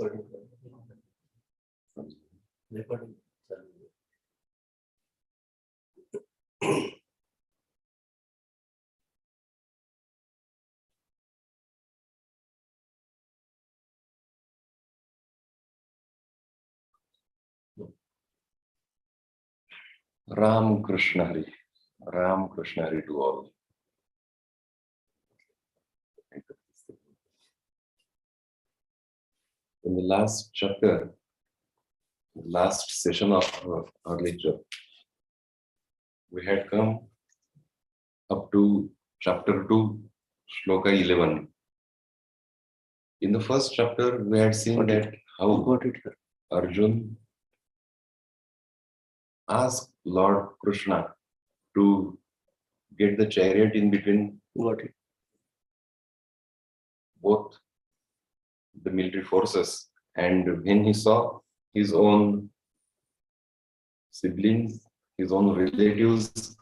Recording. Ram Krishna Hari. Ram Krishna Hari to all. In the last chapter, last session of our lecture, we had come up to chapter 2, shloka 11. In the first chapter, we had seen that how Arjun asked Lord Krishna to get the chariot in between both the military forces, and when he saw his own siblings, his own relatives,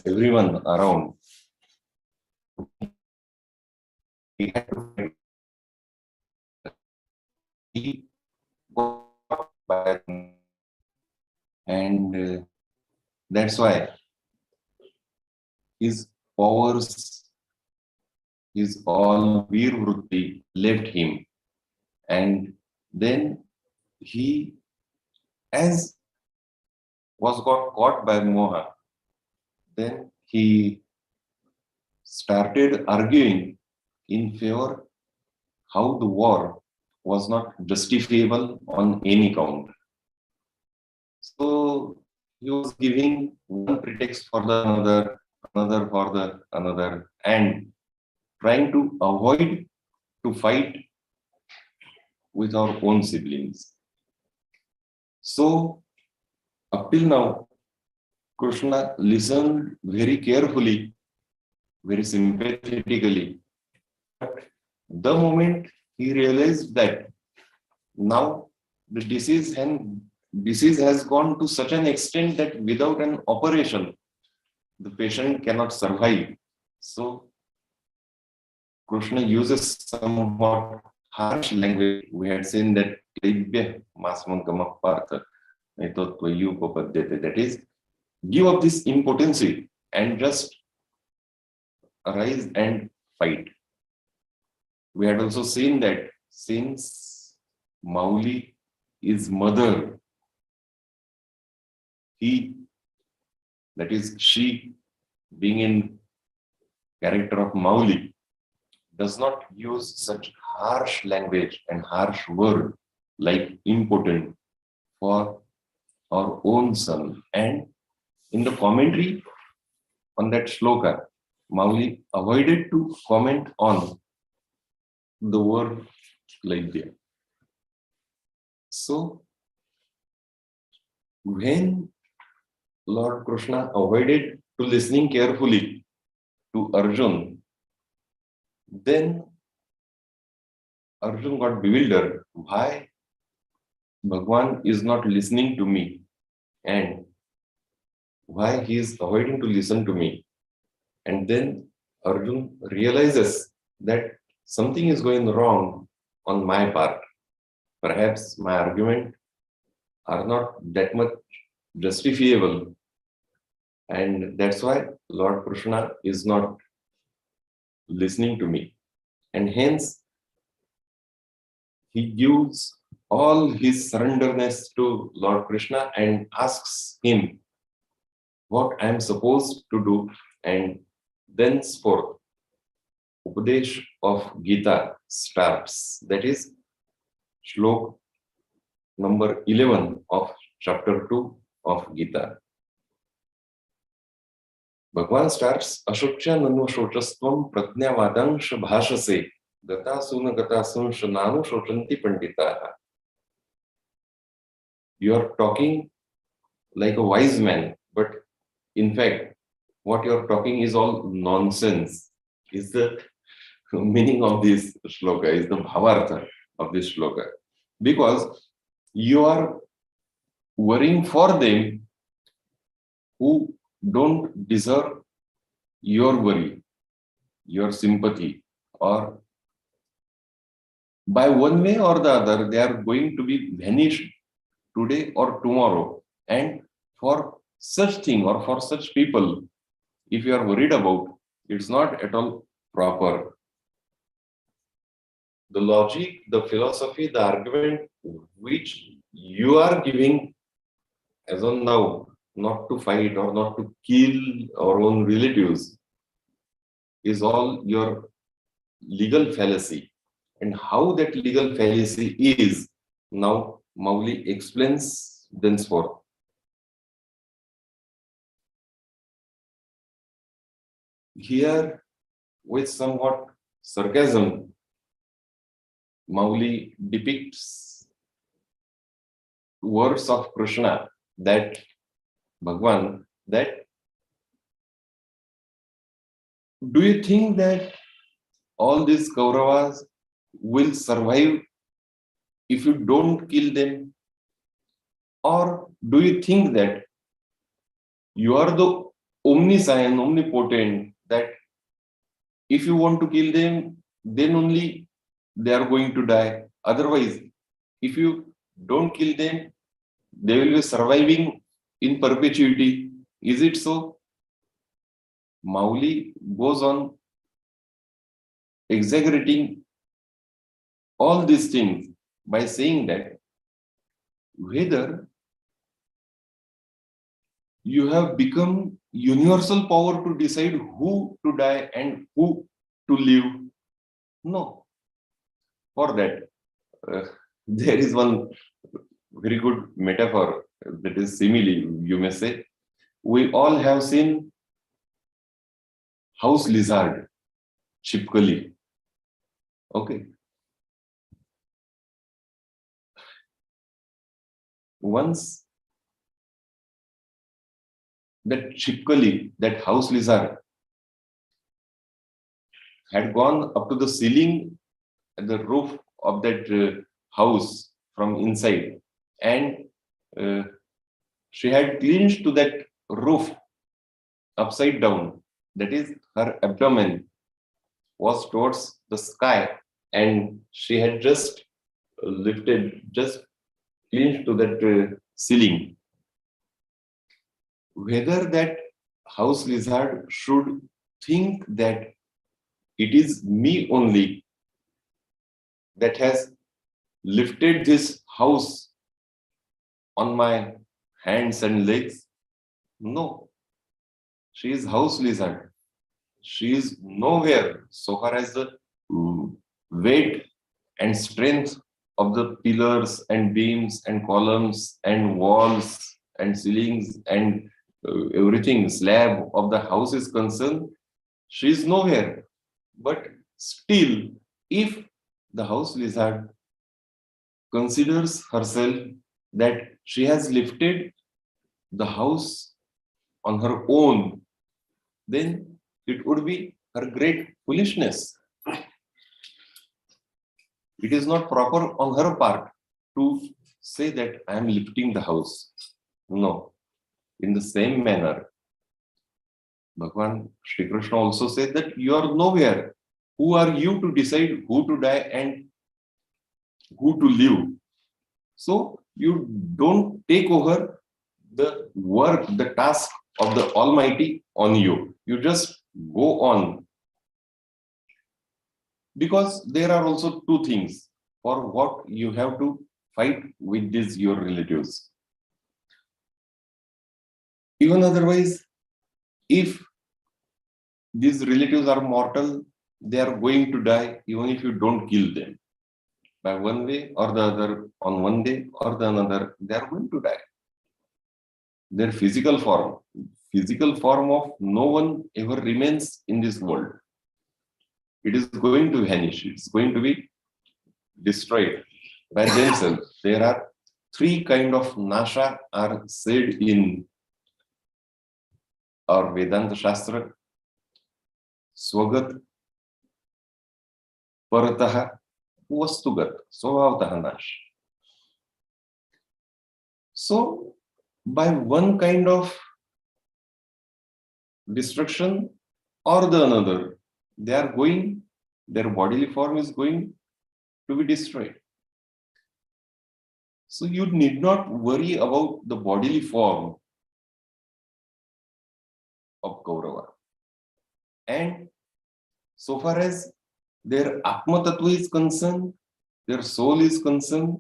everyone around, he had to fight. He got by, and that's why his powers, his all Veer Vritti left him, and then he, as was got caught by Moha, then he started arguing in favor how the war was not justifiable on any count. So he was giving one pretext for the another for the another, and trying to avoid to fight with our own siblings. So up till now, Krishna listened very carefully, very sympathetically. But the moment he realized that now the disease has gone to such an extent that without an operation, the patient cannot survive. So Krishna uses somewhat harsh language. We had seen that that is, give up this impotency and just arise and fight. We had also seen that since Mauli is mother, he, that is she, being in character of Mauli, does not use such harsh language and harsh word like impotent for our own son. And in the commentary on that shloka, Mauli avoided to comment on the word Laidya. So when Lord Krishna avoided to listening carefully to Arjun, then Arjun got bewildered. Why Bhagwan is not listening to me, and why he is avoiding to listen to me? And then Arjun realizes that something is going wrong on my part. Perhaps my argument are not that much justifiable, and that's why Lord Krishna is not listening to me. And hence he gives all his surrenderness to Lord Krishna and asks him what I am supposed to do. And thenceforth, Upadesh of Gita starts. That is Shlok number 11 of chapter 2 of Gita. Bhagwan starts, Ashokcha nanu shochastvam prajnavadangsha bhashase gatasuna gatasunsh nanu shochanti panditaha. You are talking like a wise man, but in fact, what you are talking is all nonsense, is the meaning of this shloka, is the bhavartha of this shloka. Because you are worrying for them who don't deserve your worry, your sympathy, or By one way or the other, they are going to be vanished today or tomorrow. And for such thing or for such people, if you are worried about, it's not at all proper. The logic, the philosophy, the argument which you are giving as on now, not to fight or not to kill our own relatives, is all your legal fallacy. And how that legal fallacy is, now Mauli explains thenceforth. Here, with somewhat sarcasm, Mauli depicts words of Krishna, that Bhagwan, that do you think that all these Kauravas will survive if you don't kill them? Or do you think that you are the omniscient, omnipotent, that if you want to kill them, then only they are going to die? Otherwise, if you don't kill them, they will be surviving in perpetuity. Is it so? Mauli goes on exaggerating all these things by saying that whether you have become universal power to decide who to die and who to live. No. For that, there is one very good metaphor, that is simile, you may say. We all have seen house lizard, chipkali. Okay. Once that chipkali, that house lizard, had gone up to the ceiling at the roof of that house from inside, and she had clinged to that roof upside down. That is, her abdomen was towards the sky, and she had just lifted, just clinged to that ceiling. Whether that house lizard should think that it is me only that has lifted this house on my hands and legs? No. She is house lizard. She is nowhere so far as the weight and strength of the pillars and beams and columns and walls and ceilings and everything, slab of the house is concerned. She is nowhere. But still, if the house lizard considers herself that she has lifted the house on her own, then it would be her great foolishness. It is not proper on her part to say that I am lifting the house. No. In the same manner, Bhagwan Shri Krishna also said that you are nowhere. Who are you to decide who to die and who to live? So you don't take over the work, the task of the Almighty on you. You just go on. Because there are also two things for what you have to fight with these your relatives. Even otherwise, if these relatives are mortal, they are going to die even if you don't kill them. By one way or the other, on one day or the another, they are going to die. Their physical form of no one ever remains in this world. It is going to vanish. It's going to be destroyed by themselves. There are three kinds of nasha are said in our Vedanta Shastra: Swagat, Parataha, Vastugat, Swabhavataha nash. So, by one kind of destruction or the another, they are going, their bodily form is going to be destroyed. So you need not worry about the bodily form of Kaurava. And so far as their Atma Tattva is concerned, their soul is concerned,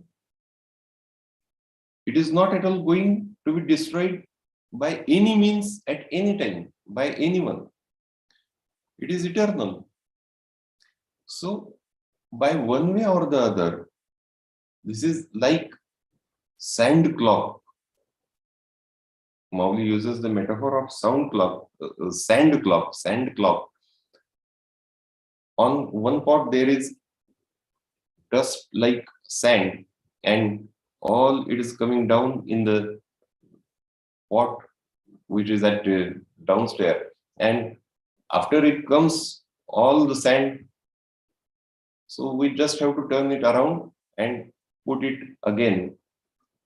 it is not at all going to be destroyed by any means at any time, by anyone. It is eternal. So, by one way or the other, this is like sand clock. Mauli uses the metaphor of sound clock, sand clock. On one pot there is dust like sand, and all it is coming down in the pot which is at downstairs, and after it comes all the sand, so we just have to turn it around and put it again.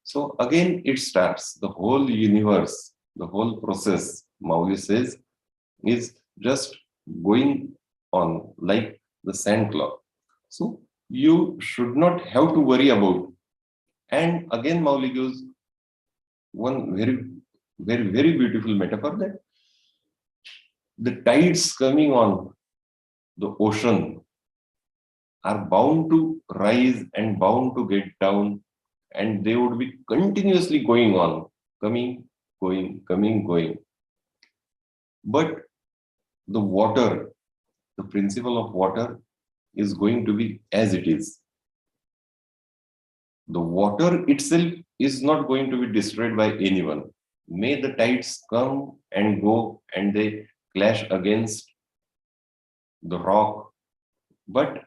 So again it starts. The whole universe, the whole process, Mauli says, is just going on like the sand clock. So you should not have to worry about. And again Mauli gives one very beautiful metaphor, that the tides coming on the ocean are bound to rise and bound to get down, and they would be continuously going on, coming, going. But the water, the principle of water is going to be as it is. The water itself is not going to be destroyed by anyone. May the tides come and go and they clash against the rock, but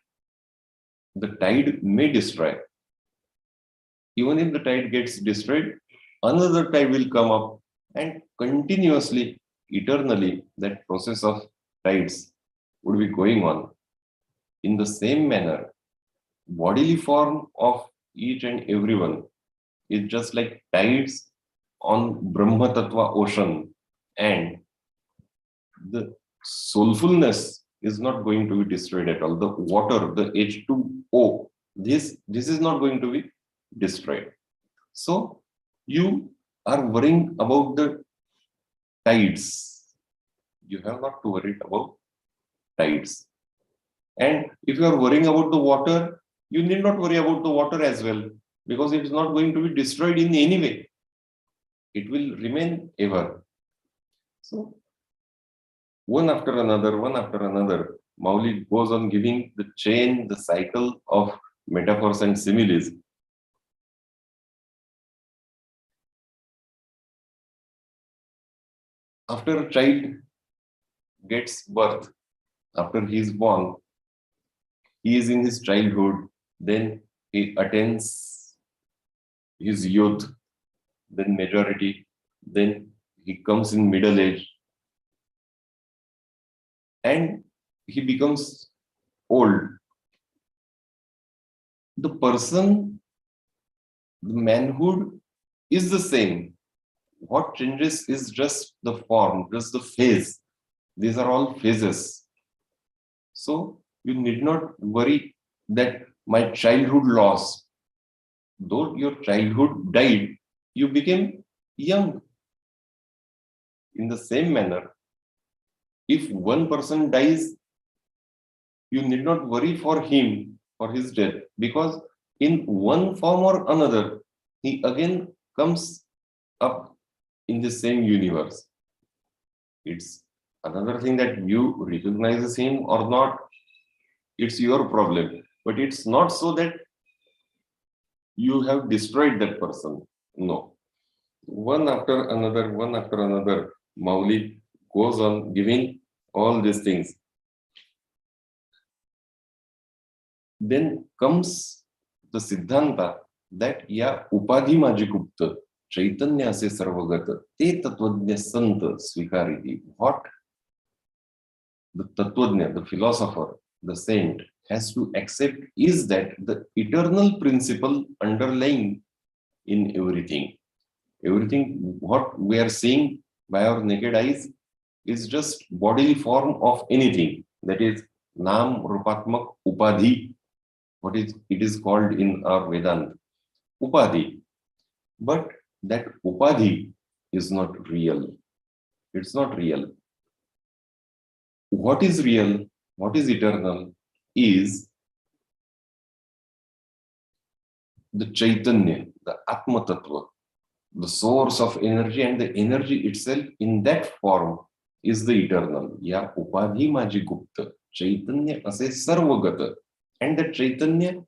the tide may destroy. Even if the tide gets destroyed, another tide will come up, and continuously, eternally, that process of tides would be going on. In the same manner, bodily form of each and everyone is just like tides on Brahma Tattva ocean, and the soulfulness is not going to be destroyed at all. The water, the H2O, this is not going to be destroyed. So you are worrying about the tides. You have not to worry about tides. And if you are worrying about the water, you need not worry about the water as well, because it is not going to be destroyed in any way. It will remain ever. So one after another, Mauli goes on giving the chain, the cycle of metaphors and similes. After a child gets birth, after he is born, he is in his childhood, then he attains his youth, then majority, then he comes in middle age, and he becomes old. The person, the manhood is the same. What changes is just the form, just the phase. These are all phases. So you need not worry that my childhood lost. Though your childhood died, you became young. In the same manner, if one person dies, you need not worry for him, for his death, because in one form or another, he again comes up in the same universe. It's another thing that you recognize him or not, it's your problem. But it's not so that you have destroyed that person. No. One after another, Mauli goes on giving all these things. Then comes the Siddhanta that ya upadhi maji gupta, chaitanya se sarvagata, te tatvajna sant svikariti. What the tatvajna, the philosopher, the saint has to accept is that the eternal principle underlying in everything. Everything what we are seeing by our naked eyes is just bodily form of anything, that is nam rupatmak upadhi. what is it is called in our Vedanta, Upadhi. But that Upadhi is not real. It's not real. What is real, what is eternal, is the Chaitanya, the Atma Tattva, the source of energy, and the energy itself in that form is the eternal. Ya Upadhi Maji Gupta, Chaitanya ase Sarvagata. And that Chaitanya,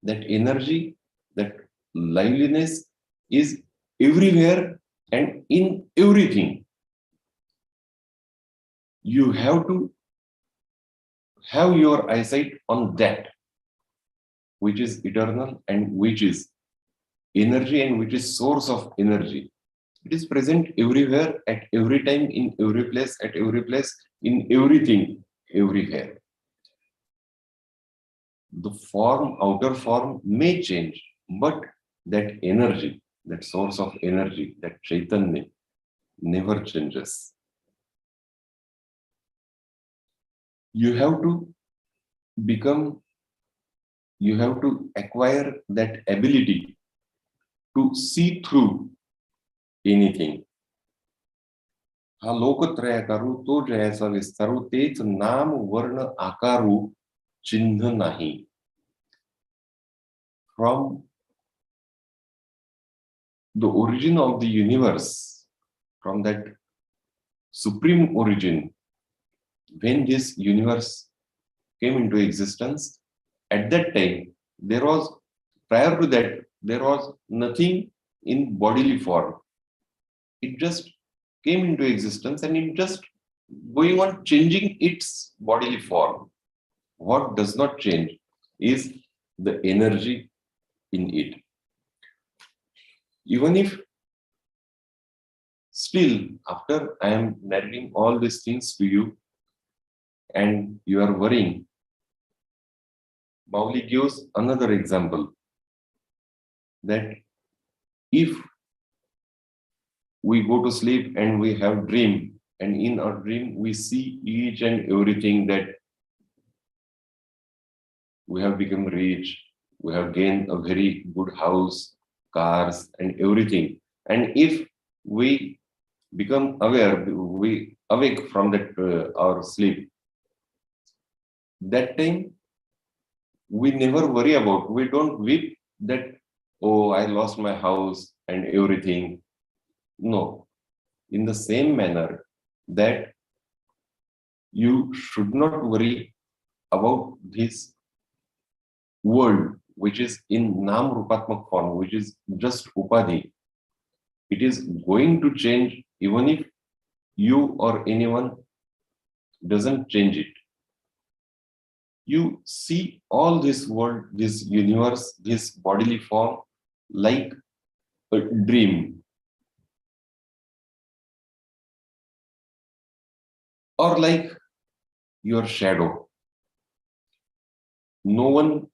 that energy, that liveliness is everywhere and in everything. You have to have your eyesight on that, which is eternal and which is energy and which is source of energy. It is present everywhere, at every time, in every place, at every place, in everything, everywhere. The form, outer form may change, but that energy, that source of energy, that Chaitanya, never changes. You have to become, you have to acquire that ability to see through anything. हा लोकत्रय करू तो जयाचा विस्तारू तेच नाम वर्ण आकारू चिन्ह नाही. From the origin of the universe, from that supreme origin, when this universe came into existence, at that time, prior to that, there was nothing in bodily form. It just came into existence and it just going on changing its bodily form. What does not change is the energy in it. Even if still, after I am narrating all these things to you and you are worrying, Mauli gives another example that if we go to sleep and we have dream, and in our dream we see each and everything, that we have become rich, we have gained a very good house, cars and everything. And if we become aware, we awake from that our sleep, that time we never worry about, we don't weep that, oh, I lost my house and everything. No. In the same manner that you should not worry about this world, which is in Nam Rupatmak form, which is just Upadhi. It is going to change even if you or anyone doesn't change it. You see all this world, this universe, this bodily form like a dream. Or like your shadow. No one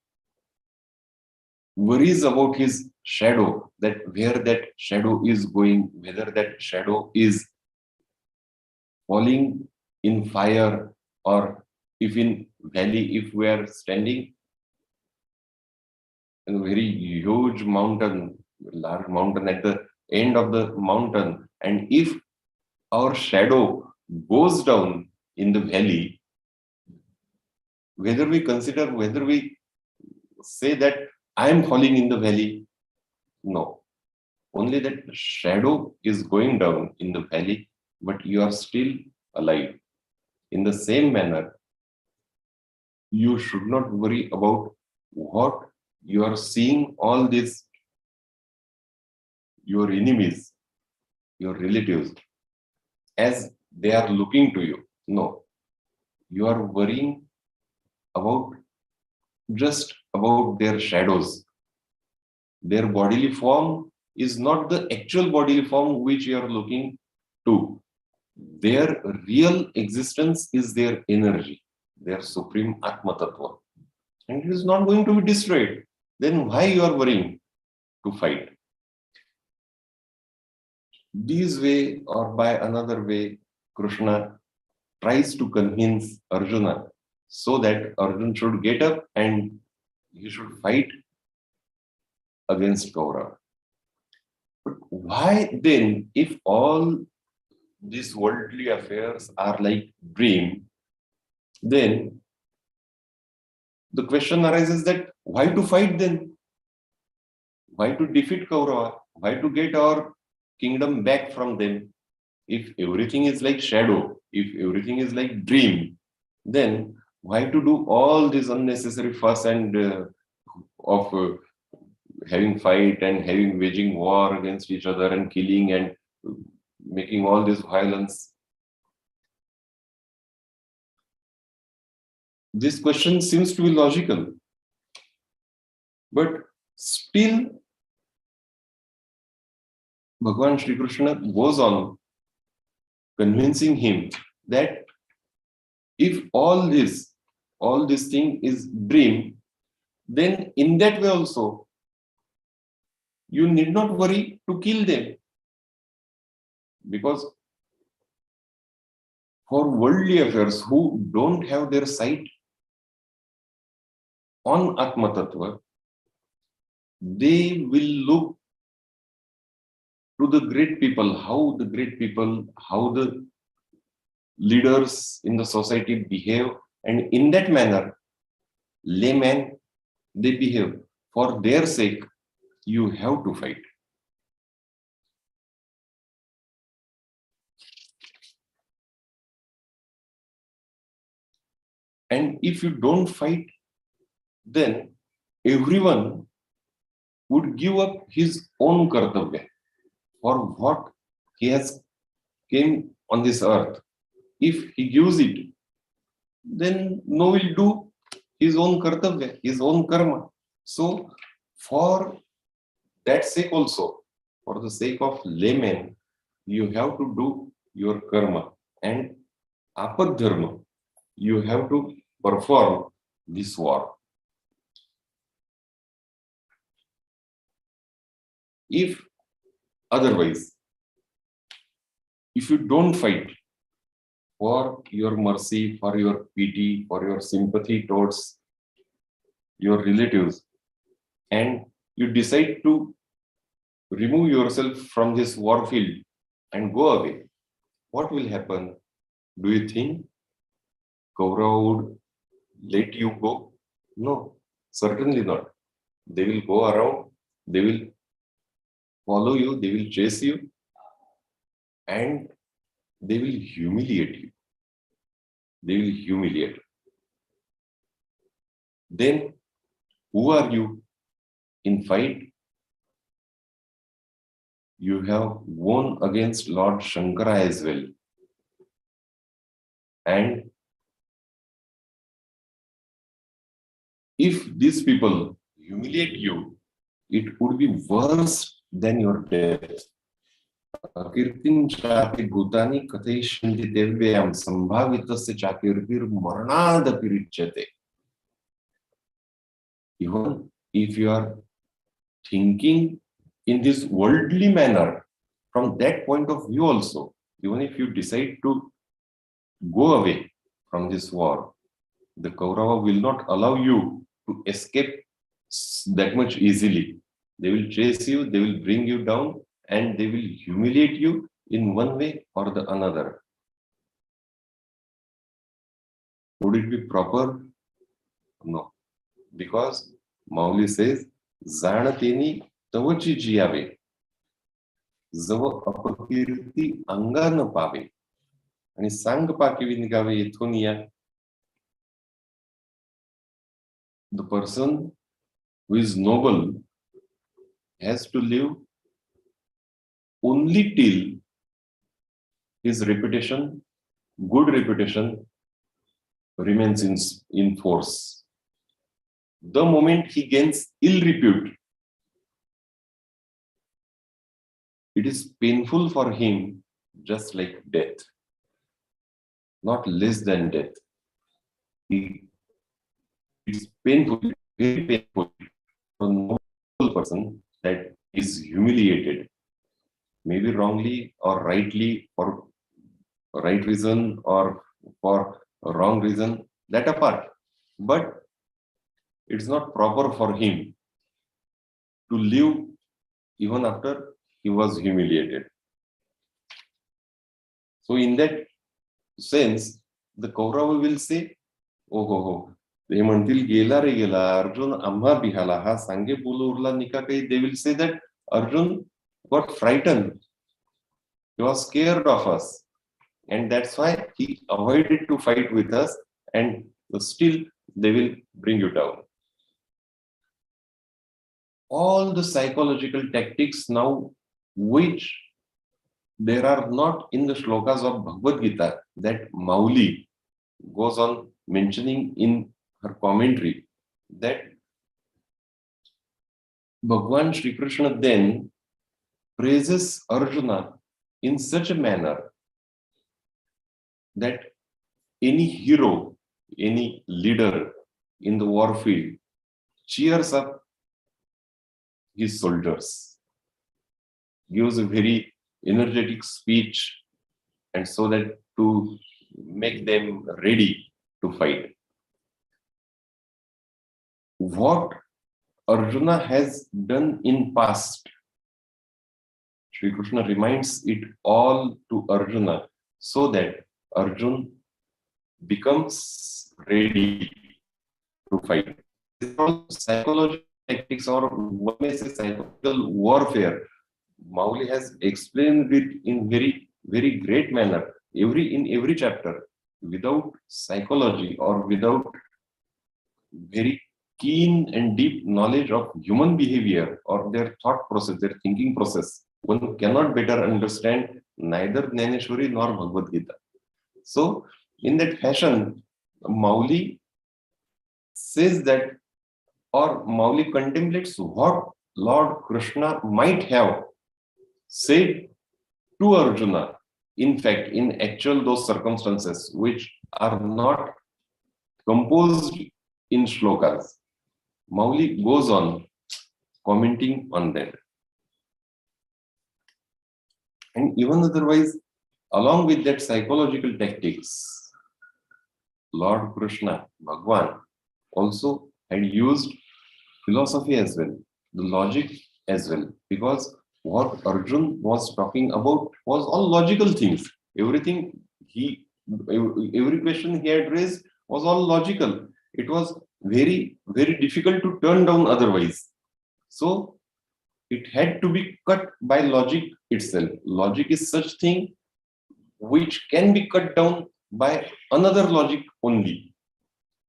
worries about his shadow, that where that shadow is going, whether that shadow is falling in fire, or if in valley, if we are standing in a very huge mountain, large mountain at the end of the mountain, and if our shadow goes down in the valley, whether we say that I am falling in the valley, no. Only that shadow is going down in the valley, but you are still alive. In the same manner, you should not worry about what you are seeing, all this, your enemies, your relatives, as they are looking to you. No. You are worrying just about their shadows. Their bodily form is not the actual bodily form which you are looking to. Their real existence is their energy, their supreme Atma Tattva. And it is not going to be destroyed. Then why you are worrying to fight? This way or by another way, Krishna tries to convince Arjuna so that Arjuna should get up and he should fight against Kaurava. But why then, if all these worldly affairs are like dream, then the question arises that why to fight then? Why to defeat Kaurava? Why to get our kingdom back from them? If everything is like shadow, if everything is like dream, then why to do all this unnecessary fuss and of having fight and having waging war against each other and killing and making all this violence? This question seems to be logical, but still Bhagavan Shri Krishna goes on convincing him that if all this thing is dream, then in that way also you need not worry to kill them, because for worldly affairs who don't have their sight on Atma Tattva, they will look to the great people, how the leaders in the society behave, and in that manner, laymen, they behave. For their sake, you have to fight. And if you don't fight, then everyone would give up his own kartavya for what he has came on this earth. If he gives it, then no will do his own kartavya, his own karma. So for that sake also, for the sake of laymen, you have to do your karma, and apad dharma, you have to perform this war. If otherwise, if you don't fight for your mercy, for your pity, for your sympathy towards your relatives, and you decide to remove yourself from this war field and go away, what will happen? Do you think Kaurava would let you go? No, certainly not. They will go around, they will follow you, they will chase you, and they will humiliate you. They will humiliate. Then, who are you in fight? You have won against Lord Shankara as well. And if these people humiliate you, it would be worse than your death. Kirtin chati bhutani katheshanti devyam sambhavitasya chakirtir maranadapi richyate. Even if you are thinking in this worldly manner, from that point of view also, even if you decide to go away from this war, the Kaurava will not allow you to escape that much easily. They will chase you, they will bring you down, and they will humiliate you in one way or the another. Would it be proper? No. Because Mauli says, Zanateni tavachi jiyave, जव अपकीर्ती अंगा न पावे आणि सांग पाकिवी निघावे येथून या. The person who is noble has to live only till his reputation, good reputation, remains in force. The moment he gains ill repute, it is painful for him, just like death, not less than death. It's painful, very painful for a noble person that is humiliated, maybe wrongly or rightly, for right reason or for a wrong reason, that apart. But it's not proper for him to live even after he was humiliated. So in that sense, the Kaurava will say, oh ho, they म्हणतील गेला रे गेला अर्जुन आम्हा बिहाला हा सांगे बोल उरला निका काही. They will say that Arjun got frightened, he was scared of us, and that's why he avoided to fight with us, and still they will bring you down. All the psychological tactics now which there are not in the shlokas of Bhagavad Gita that Mauli goes on mentioning in her commentary, that Bhagwan Shri Krishna then praises Arjuna in such a manner that any hero, any leader in the war field cheers up his soldiers, gives a very energetic speech, and so that to make them ready to fight. What Arjuna has done in past, Shri Krishna reminds it all to Arjuna so that Arjuna becomes ready to fight. Psychological tactics, or one may say psychological warfare, Mauli has explained it in very great manner. In every chapter, without psychology or without very keen and deep knowledge of human behavior or their thought process, their thinking process, one cannot better understand neither Dnyaneshwari nor Bhagavad Gita. So, in that fashion, Mauli says that, or Mauli contemplates what Lord Krishna might have said to Arjuna, in fact, in actual those circumstances which are not composed in shlokas. Mauli goes on commenting on that. And even otherwise, along with that psychological tactics, Lord Krishna, Bhagwan, also had used philosophy as well, the logic as well, because what Arjun was talking about was all logical things. Every question he had raised was all logical. It was very difficult to turn down otherwise. So it had to be cut by logic itself. Logic is such thing which can be cut down by another logic only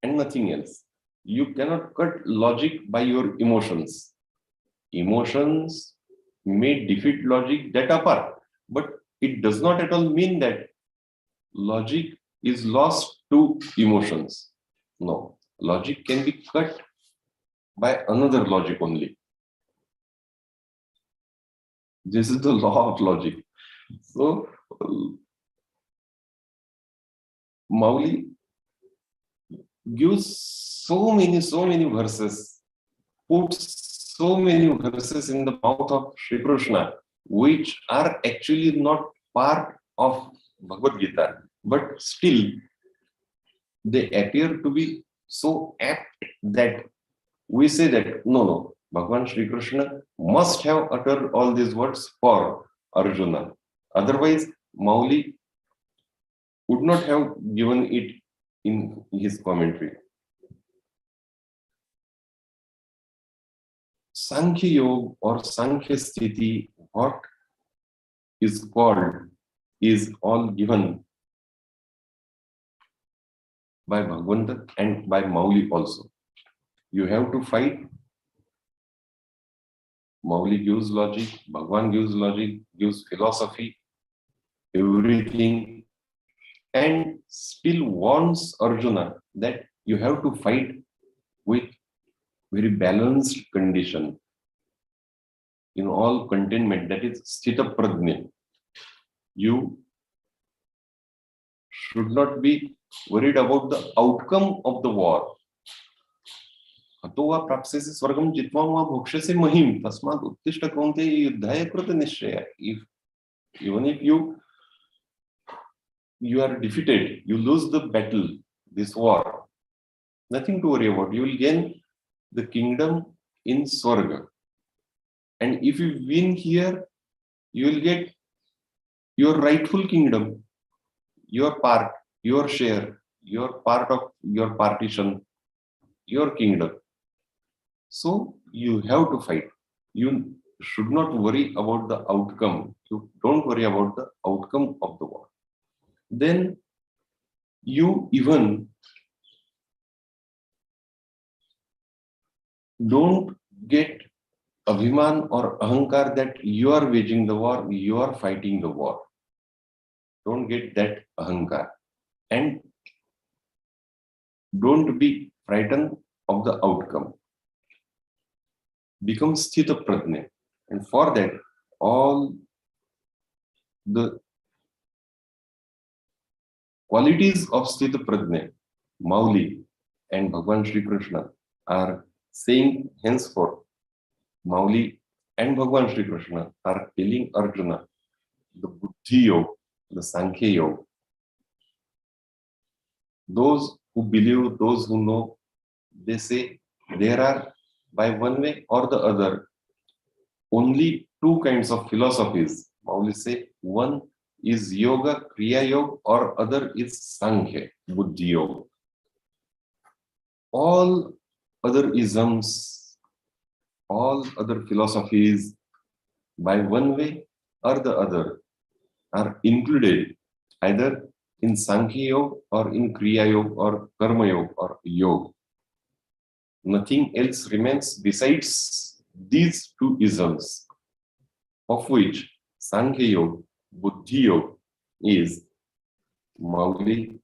and nothing else. You cannot cut logic by your emotions. Emotions may defeat logic, that apart, but it does not at all mean that logic is lost to emotions. No, logic can be cut by another logic only. This is the law of logic. So, Mauli gives so many verses, puts so many verses in the mouth of Shri Krishna, which are actually not part of Bhagavad Gita, but still they appear to be so apt that we say that no, Bhagwan Shri Krishna must have uttered all these words for Arjuna. Otherwise, Mauli would not have given it in his commentary. Sankhya Yoga or Sankhya Sthiti, what is called, is all given by Bhagavanta and by Mauli also. You have to fight. Mauli gives logic, Bhagwan gives logic, gives philosophy, everything, and still warns Arjuna that you have to fight with very balanced condition, in all contentment, that is sthita prajna. You should not be worried about the outcome of the war. Even if you are defeated, you lose the battle, this war, nothing to worry about. You will gain the kingdom in Swarga. And if you win here, you will get your rightful kingdom, your part, your share, your part of your partition, your kingdom. So you have to fight. You should not worry about the outcome. You don't worry about the outcome of the war. Then you even don't get abhiman or ahankar that you are waging the war, you are fighting the war. Don't get that ahankar. And don't be frightened of the outcome. Become sthita prajna. And for that, all the qualities of sthita prajna, Mauli and Bhagwan Shri Krishna are saying henceforth. Mauli and Bhagwan Shri Krishna are telling Arjuna the Buddhi Yoga, the Sankhya Yoga. Those who believe, those who know, they say there are, by one way or the other, only two kinds of philosophies. Mauli say one is Yoga, Kriya Yoga, or other is Sankhya, Buddhi Yoga. All other isms, all other philosophies, by one way or the other, are included either in Sankhya Yoga or in Kriya Yoga or Karma Yoga or Yoga. Nothing else remains besides these two isms, of which Sankhya Yoga, Buddhi Yoga is Mauli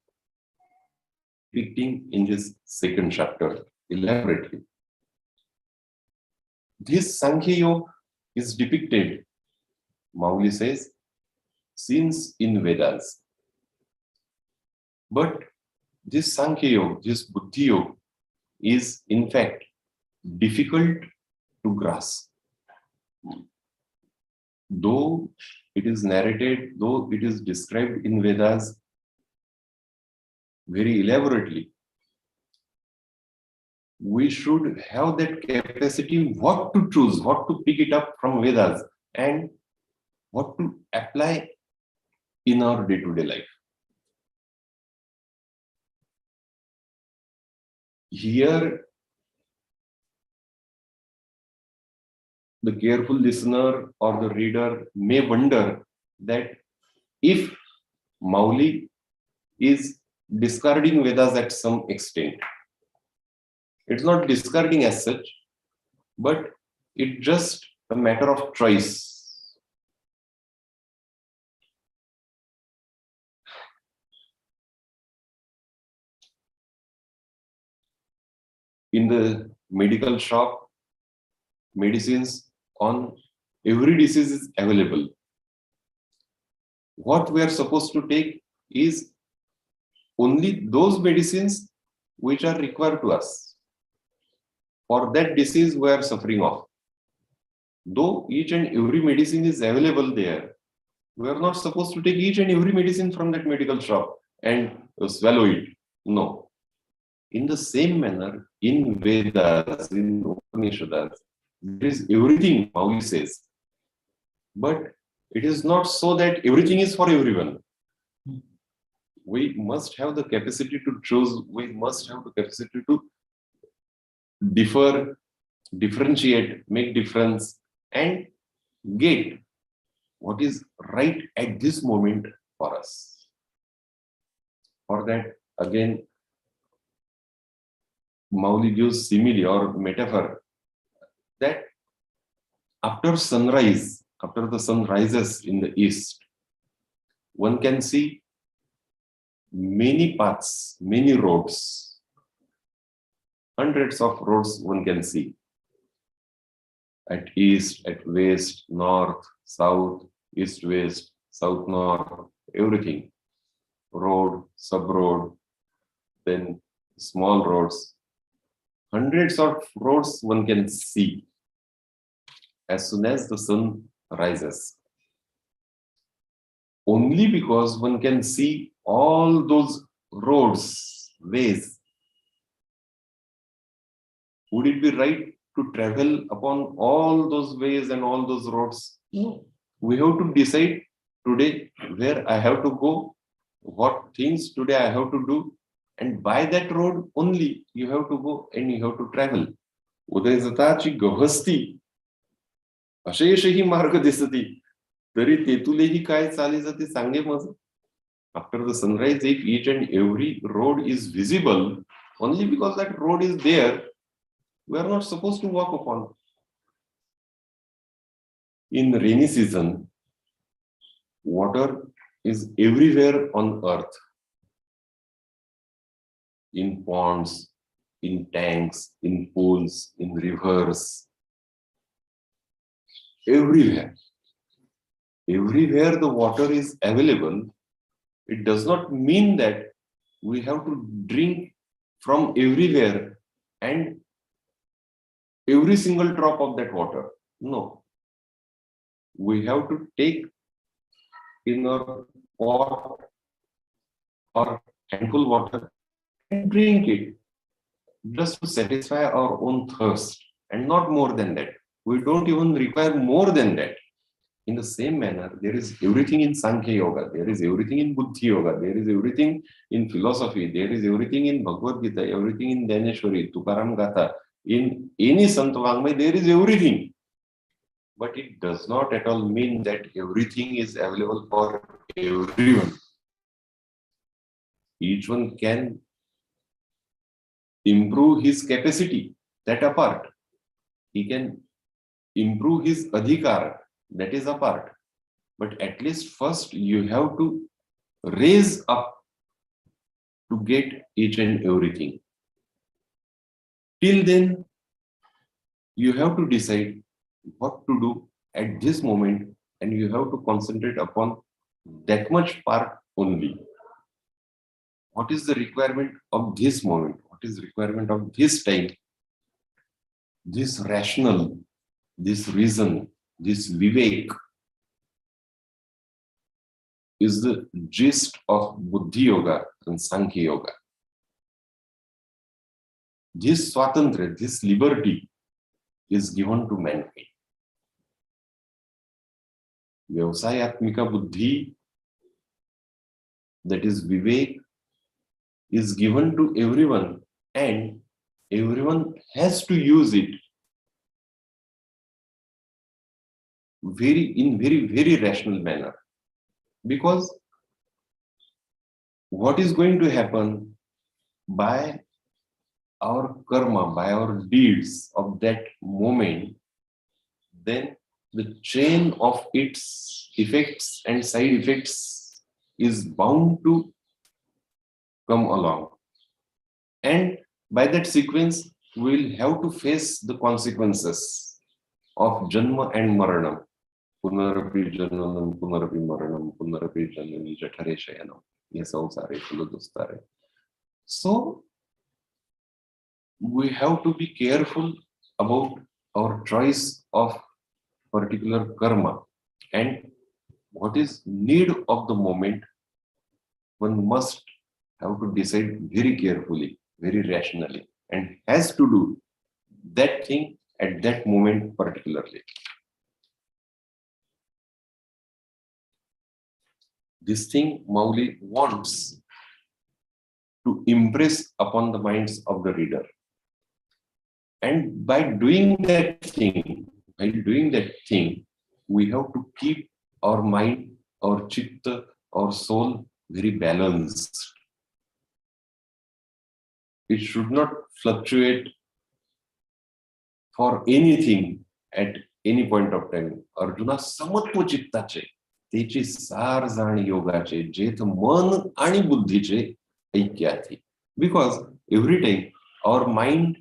depicting in this second chapter elaborately. This Sankhya Yoga is depicted, Mauli says, since in Vedas. But this Sankhya Yoga, this Buddhi Yoga, is in fact difficult to grasp. Though it is narrated, though it is described in Vedas very elaborately, we should have that capacity what to choose, what to pick it up from Vedas and what to apply in our day-to-day life. Here, the careful listener or the reader may wonder that if Mauli is discarding Vedas at some extent, it's not discarding as such, but it's just a matter of choice. In the medical shop, medicines on every disease is available. What we are supposed to take is only those medicines which are required to us for that disease we are suffering of. Though each and every medicine is available there, we are not supposed to take each and every medicine from that medical shop and swallow it. No. In the same manner, in Vedas, in Upanishads, there is everything, Mauli says. But it is not so that everything is for everyone. We must have the capacity to choose, we must have the capacity to differ, differentiate, make difference, and get what is right at this moment for us. For that, again, Mauli gives simile or metaphor that after sunrise, after the sun rises in the east, one can see many paths, many roads, hundreds of roads one can see at east, at west, north, south, east, west, south, north, everything. Road, sub-road, then small roads. Hundreds of roads one can see as soon as the sun rises. Only because one can see all those roads, ways, Would it be right to travel upon all those ways and all those roads? No. We have to decide today where I have to go, what things today I have to do, and by that road only you have to go and you have to travel. उदयजताची गहस्ती अशेषही मार्ग दिसती तरी तेथुलेही काय चालीचा ते सांगे मज. After the sunrise, if each and every road is visible, only because that road is there, we are not supposed to walk upon. In rainy season, water is everywhere on earth. In ponds, in tanks, in pools, in rivers, everywhere. Everywhere the water is available. It does not mean that we have to drink from everywhere and every single drop of that water. No. We have to take in our pot or handful water and drink it just to satisfy our own thirst and not more than that. We don't even require more than that. In the same manner, there is everything in Sankhya Yoga, there is everything in Buddhi Yoga, there is everything in philosophy, there is everything in Bhagavad Gita, everything in Dnyaneshwari, Tukaram Gatha, in any Sant Vangmay, there is everything. But it does not at all mean that everything is available for everyone. Each one can improve his capacity, that apart. He can improve his adhikar, that is apart. But at least first you have to raise up to get each and everything. Till then, you have to decide what to do at this moment, and you have to concentrate upon that much part only. What is the requirement of this moment? What is the requirement of this time? This rational, this reason, this vivek is the gist of Buddhi Yoga and Sankhya Yoga. This swatantra, this liberty is given to mankind. Vyavasayatmika buddhi, that is vivek, is given to everyone, and everyone has to use it in very rational manner. Because what is going to happen by our karma, by our deeds of that moment, then the chain of its effects and side effects is bound to come along. And by that sequence, we will have to face the consequences of Janma and Maranam. Punarapi Jananam, Punarapi Maranam, Punarapi Janani Jathare Shayanam. Yasavsare Kuludustare. So, we have to be careful about our choice of particular karma and what is need of the moment. One must have to decide very carefully, very rationally, and has to do that thing at that moment particularly. This thing Mowgli wants to impress upon the minds of the reader. And by doing that thing, we have to keep our mind, our chitta, our soul very balanced. It should not fluctuate for anything at any point of time. Arjuna samatva chittache, Techi सार जाण योगाचे, जेथ मन आणि बुद्धीचे ऐक्याथी. Because every time our mind,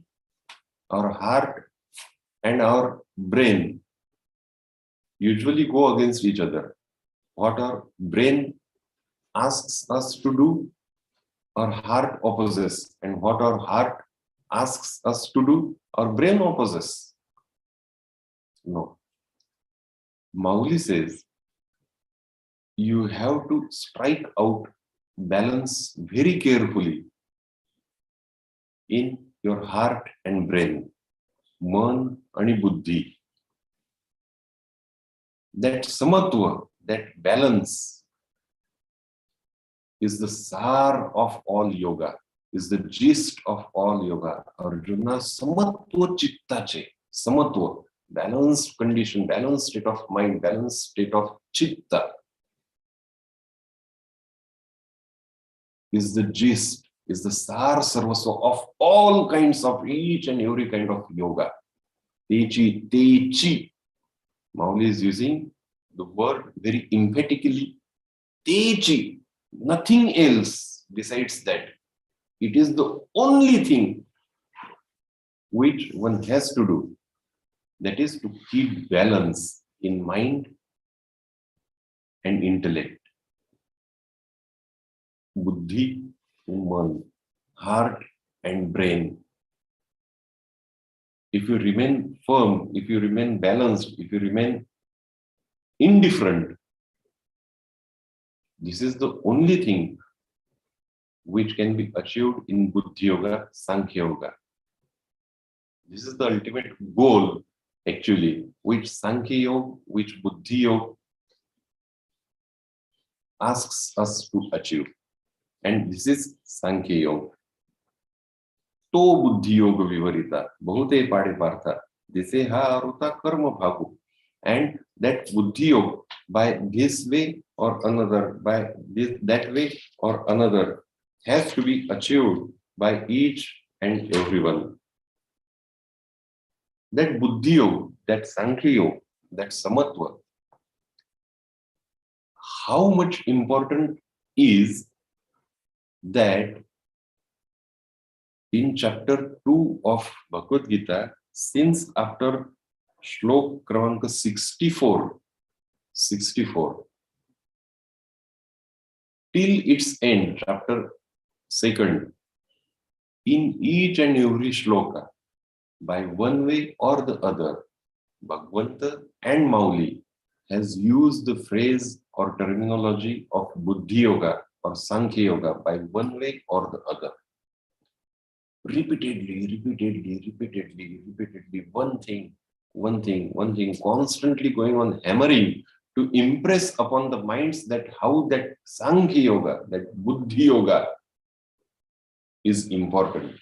our heart and our brain usually go against each other. What our brain asks us to do, our heart opposes, and what our heart asks us to do, our brain opposes. No. Mowgli says, you have to strike out balance very carefully in your heart and brain. man and buddhi. That samatva, that balance, is the sar of all yoga, is the gist of all yoga. Arjuna, samatva chitta che, samatva, balanced condition, balanced state of mind, balanced state of chitta, is the gist, is the sar sarvasva of all kinds of each and every kind of yoga. Techi, techi. Mauli is using the word very emphatically. Techi, nothing else besides that. It is the only thing which one has to do. That is to keep balance in mind and intellect. Buddhi, man, heart and brain. If you remain firm, if you remain balanced, if you remain indifferent, this is the only thing which can be achieved in Buddhi Yoga, Sankhya Yoga. This is the ultimate goal, actually, which Sankhya Yoga, which Buddhi Yoga asks us to achieve. And this is Sankhya Yoga. To Buddhi Yoga Vivarita, Bahute Pade Partha, Diseha Aruta Karma Bhagu. And that Buddhi Yoga, by this way or another, by this, that way or another, has to be achieved by each and everyone. That Buddhi Yoga, that Sankhya Yoga, that Samatva, how much important is that in chapter 2 of Bhagavad Gita, since after Shlok Kramanka 64, till its end, chapter 2, in each and every shloka, by one way or the other, Bhagavanta and Mauli has used the phrase or terminology of Buddhi Yoga or Sankhya Yoga by one way or the other. Repeatedly, one thing, constantly going on hammering to impress upon the minds that how that Sankhya Yoga, that Buddhi Yoga is important.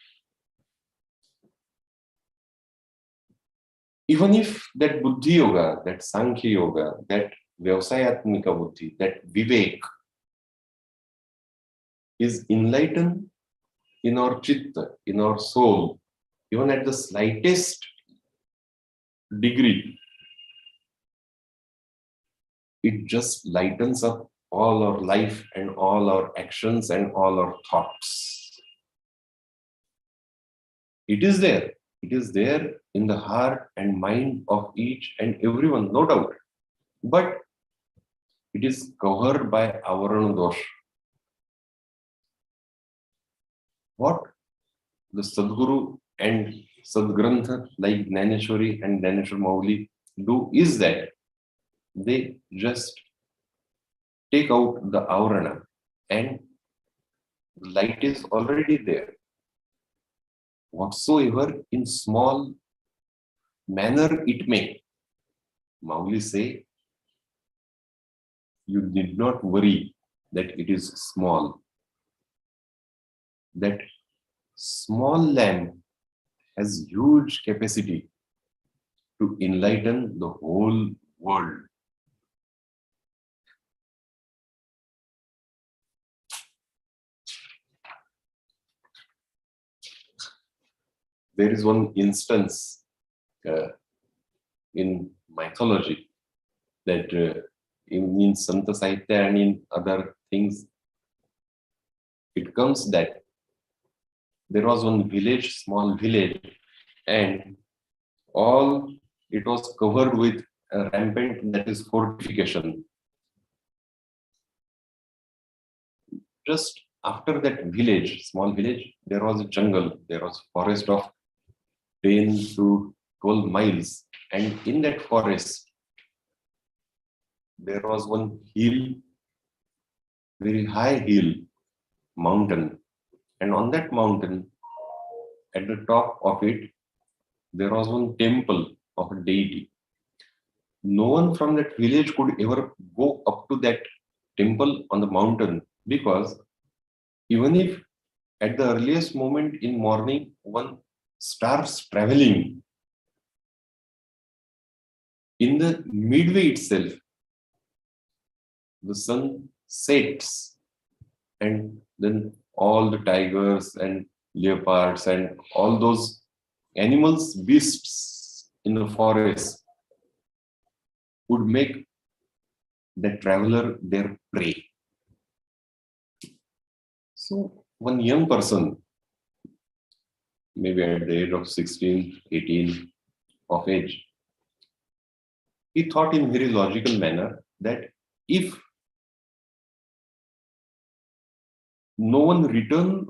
Even if that Buddhi Yoga, that Sankhya Yoga, that Vyavasayatmika Buddhi, that Vivek is enlightened in our chitta, in our soul, even at the slightest degree, it just lightens up all our life and all our actions and all our thoughts. It is there. It is there in the heart and mind of each and everyone, no doubt. But it is covered by avarana dosha. What the Sadguru and Sadgrantha like Jnaneshwari and Jnaneshwar Mauli do is that they just take out the avarana and the light is already there. Whatsoever in small manner it may. Mauli say, you need not worry that it is small. That small lamp has huge capacity to enlighten the whole world. There is one instance in mythology that in Santa Sahitya and in other things, it comes that there was one village, small village, and all it was covered with a rampant, that is fortification. Just after that village, small village, there was a jungle, there was a forest of 10 to 12 miles, and in that forest, there was one hill, very high hill, mountain, and on that mountain, at the top of it, there was one temple of a deity. No one from that village could ever go up to that temple on the mountain, because even if at the earliest moment in morning one starts traveling, in the midway itself the sun sets, and then all the tigers and leopards and all those animals, beasts in the forest would make the traveler their prey. So one young person, maybe at the age of 16, 18 of age, he thought in very logical manner that if no one returned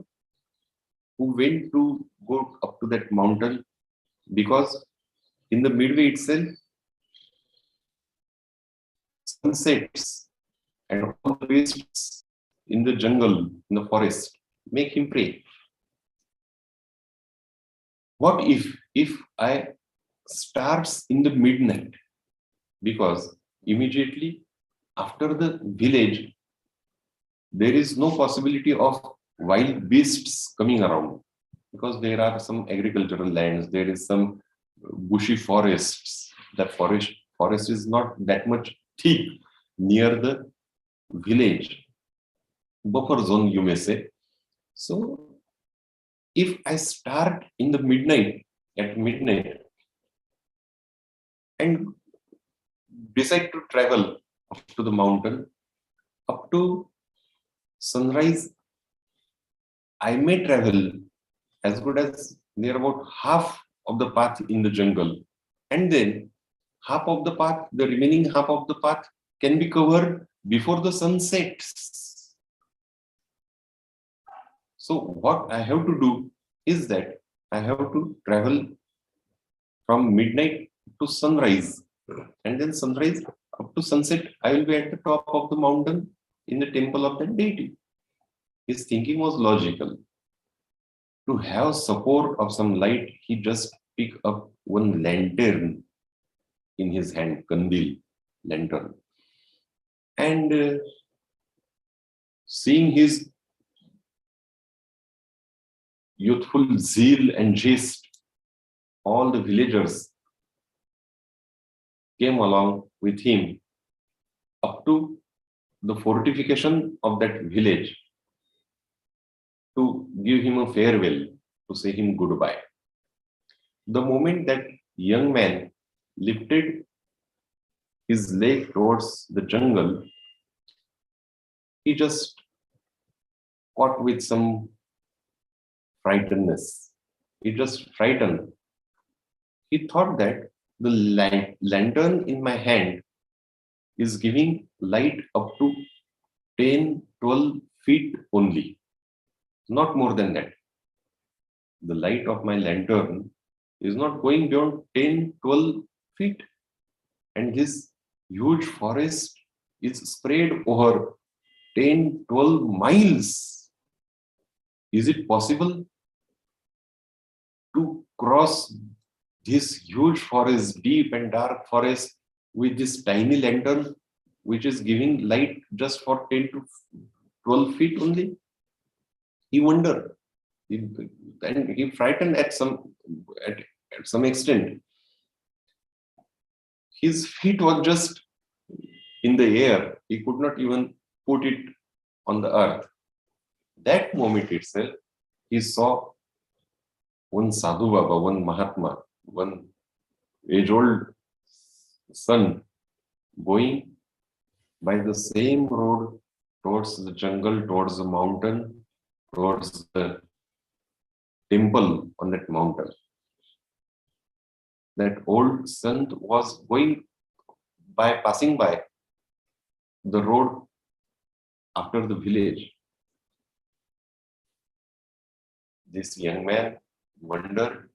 who went to go up to that mountain, because in the midway itself sunsets and all the beasts in the jungle, in the forest, make him pray. What if I starts in the midnight? Because immediately after the village, there is no possibility of wild beasts coming around, because there are some agricultural lands, there is some bushy forests. That forest is not that much thick near the village, buffer zone, you may say. So if I start in the midnight, at midnight, and decide to travel up to the mountain, up to sunrise, I may travel as good as near about half of the path in the jungle. And then half of the path, the remaining half of the path can be covered before the sun sets. So what I have to do is that I have to travel from midnight to sunrise, and then sunrise up to sunset, I will be at the top of the mountain in the temple of that deity. His thinking was logical. To have support of some light, he just picked up one lantern in his hand, kandil, lantern. And seeing his youthful zeal and zest, all the villagers came along with him up to the fortification of that village to give him a farewell, to say him goodbye. The moment that young man lifted his leg towards the jungle, he just caught with some frightenedness. He just frightened. He thought that the lantern in my hand is giving light up to 10, 12 feet only, not more than that. The light of my lantern is not going beyond 10, 12 feet. And this huge forest is spread over 10, 12 miles. Is it possible to cross this huge forest, deep and dark forest, with this tiny lantern, which is giving light just for 10 to 12 feet only? He wondered. And he frightened at some extent. His feet were just in the air. He could not even put it on the earth. That moment itself, he saw one Sadhu Baba, one Mahatma, one age-old son going by the same road towards the jungle, towards the mountain, towards the temple on that mountain. That old Sant was going by, passing by the road after the village. This young man wondered.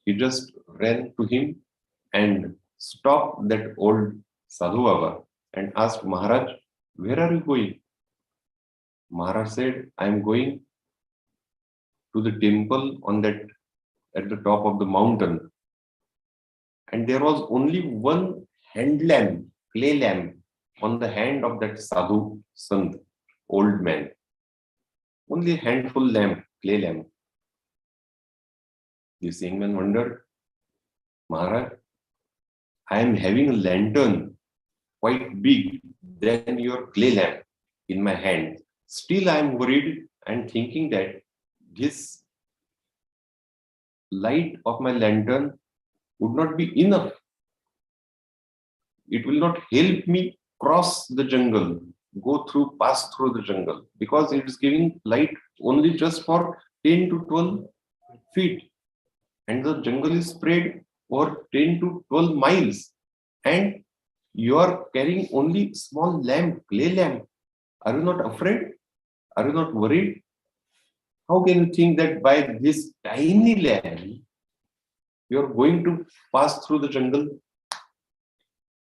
He just ran to him and stopped that old Sadhu Baba and asked, Maharaj, where are you going? Maharaj said, I am going to the temple on that, at the top of the mountain. and there was only one hand lamp, clay lamp, on the hand of that sadhu sant, old man. Only a handful lamp, clay lamp. This young man wondered, Maharaj, I am having a lantern quite big than your clay lamp in my hand. Still, I am worried and thinking that this light of my lantern would not be enough. It will not help me cross the jungle, pass through the jungle, because it is giving light only just for 10 to 12 feet. And the jungle is spread over 10 to 12 miles. And you are carrying only small lamp, clay lamp. Are you not afraid? Are you not worried? How can you think that by this tiny lamp, you are going to pass through the jungle?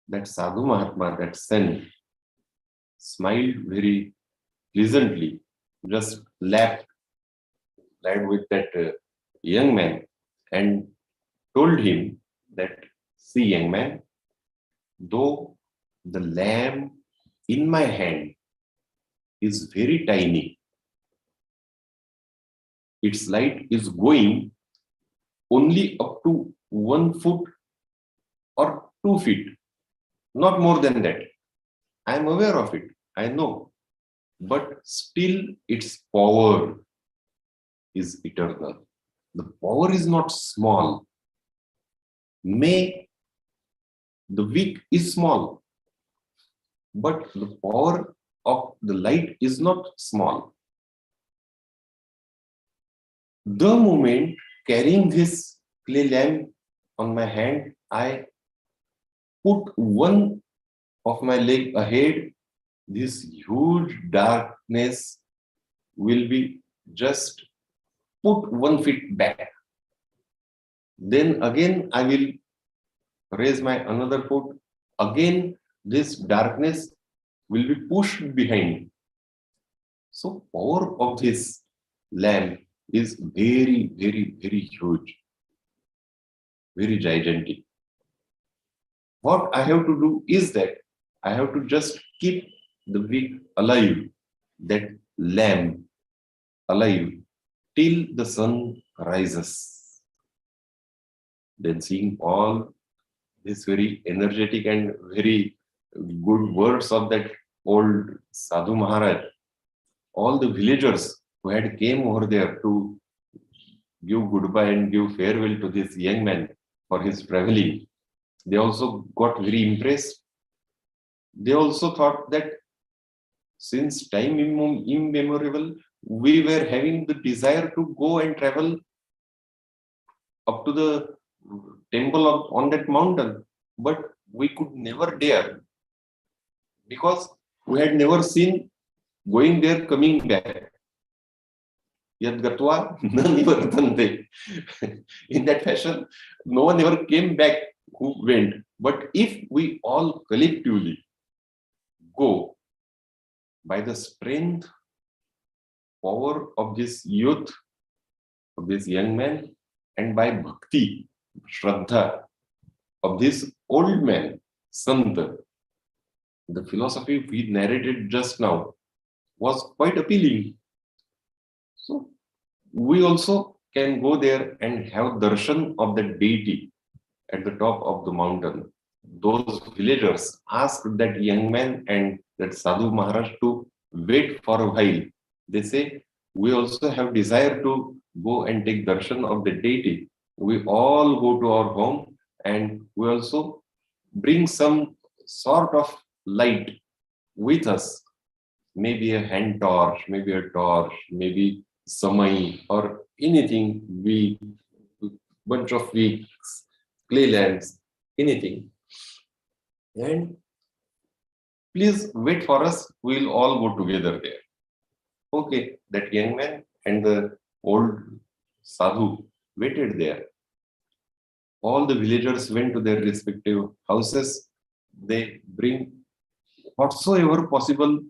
That Sadhu Mahatma, that saint, smiled very pleasantly, just laughed with that young man and told him that, see, young man, though the lamp in my hand is very tiny, its light is going only up to 1 foot or 2 feet, not more than that. I am aware of it, I know, but still its power is eternal. The power is not small. May the wick is small, but the power of the light is not small. The moment carrying this clay lamp on my hand, I put one of my leg ahead, this huge darkness will be just put 1 feet back. Then again I will raise my another foot. Again this darkness will be pushed behind. So power of this lamp is very, very, very huge, very gigantic. What I have to do is that I have to just keep the wick alive, that lamp alive, till the sun rises. Then seeing all these very energetic and very good words of that old Sadhu Maharaj, all the villagers who had came over there to give goodbye and give farewell to this young man for his traveling, they also got very impressed. They also thought that since time immemorial, we were having the desire to go and travel up to the temple on that mountain, but we could never dare, because we had never seen going there, coming back. Yad gatva na nivartante. In that fashion, no one ever came back who went. But if we all collectively go by the strength, power of this youth, of this young man, and by bhakti, shraddha of this old man, Sant, the philosophy we narrated just now was quite appealing. So we also can go there and have darshan of that deity at the top of the mountain. Those villagers asked that young man and that Sadhu Maharaj to wait for a while. They say, we also have desire to go and take darshan of the deity. We all go to our home and we also bring some sort of light with us. Maybe a hand torch, maybe a torch, maybe samai or anything, we bunch of wicks, clay lamps, anything. And please wait for us, we'll all go together there. Okay, that young man and the old sadhu waited there. All the villagers went to their respective houses. They bring whatsoever possible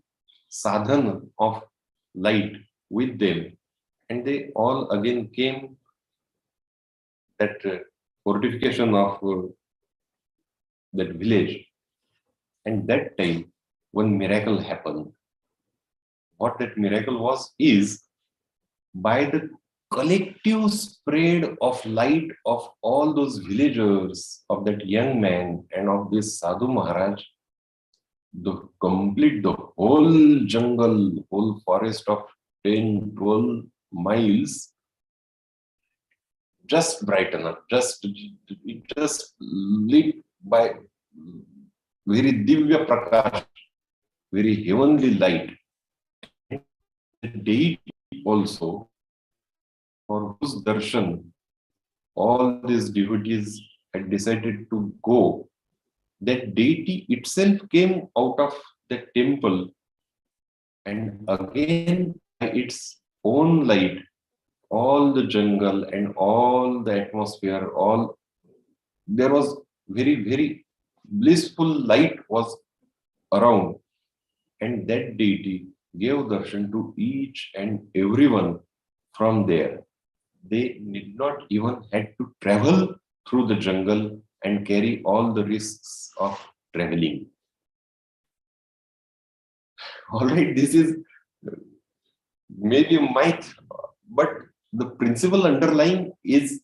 sadhana of light with them. And they all again came that fortification of that village. And that time, one miracle happened. What that miracle was is, by the collective spread of light of all those villagers, of that young man and of this Sadhu Maharaj, the whole jungle, whole forest of 10, 12 miles just brighten up, just lit by very divya prakash, very heavenly light. The deity also, for whose darshan all these devotees had decided to go, that deity itself came out of the temple, and again by its own light, all the jungle and all the atmosphere, all there was very, very blissful light was around, and that deity gave darshan to each and everyone from there. They did not even had to travel through the jungle and carry all the risks of traveling. All right, this is maybe a myth, but the principle underlying is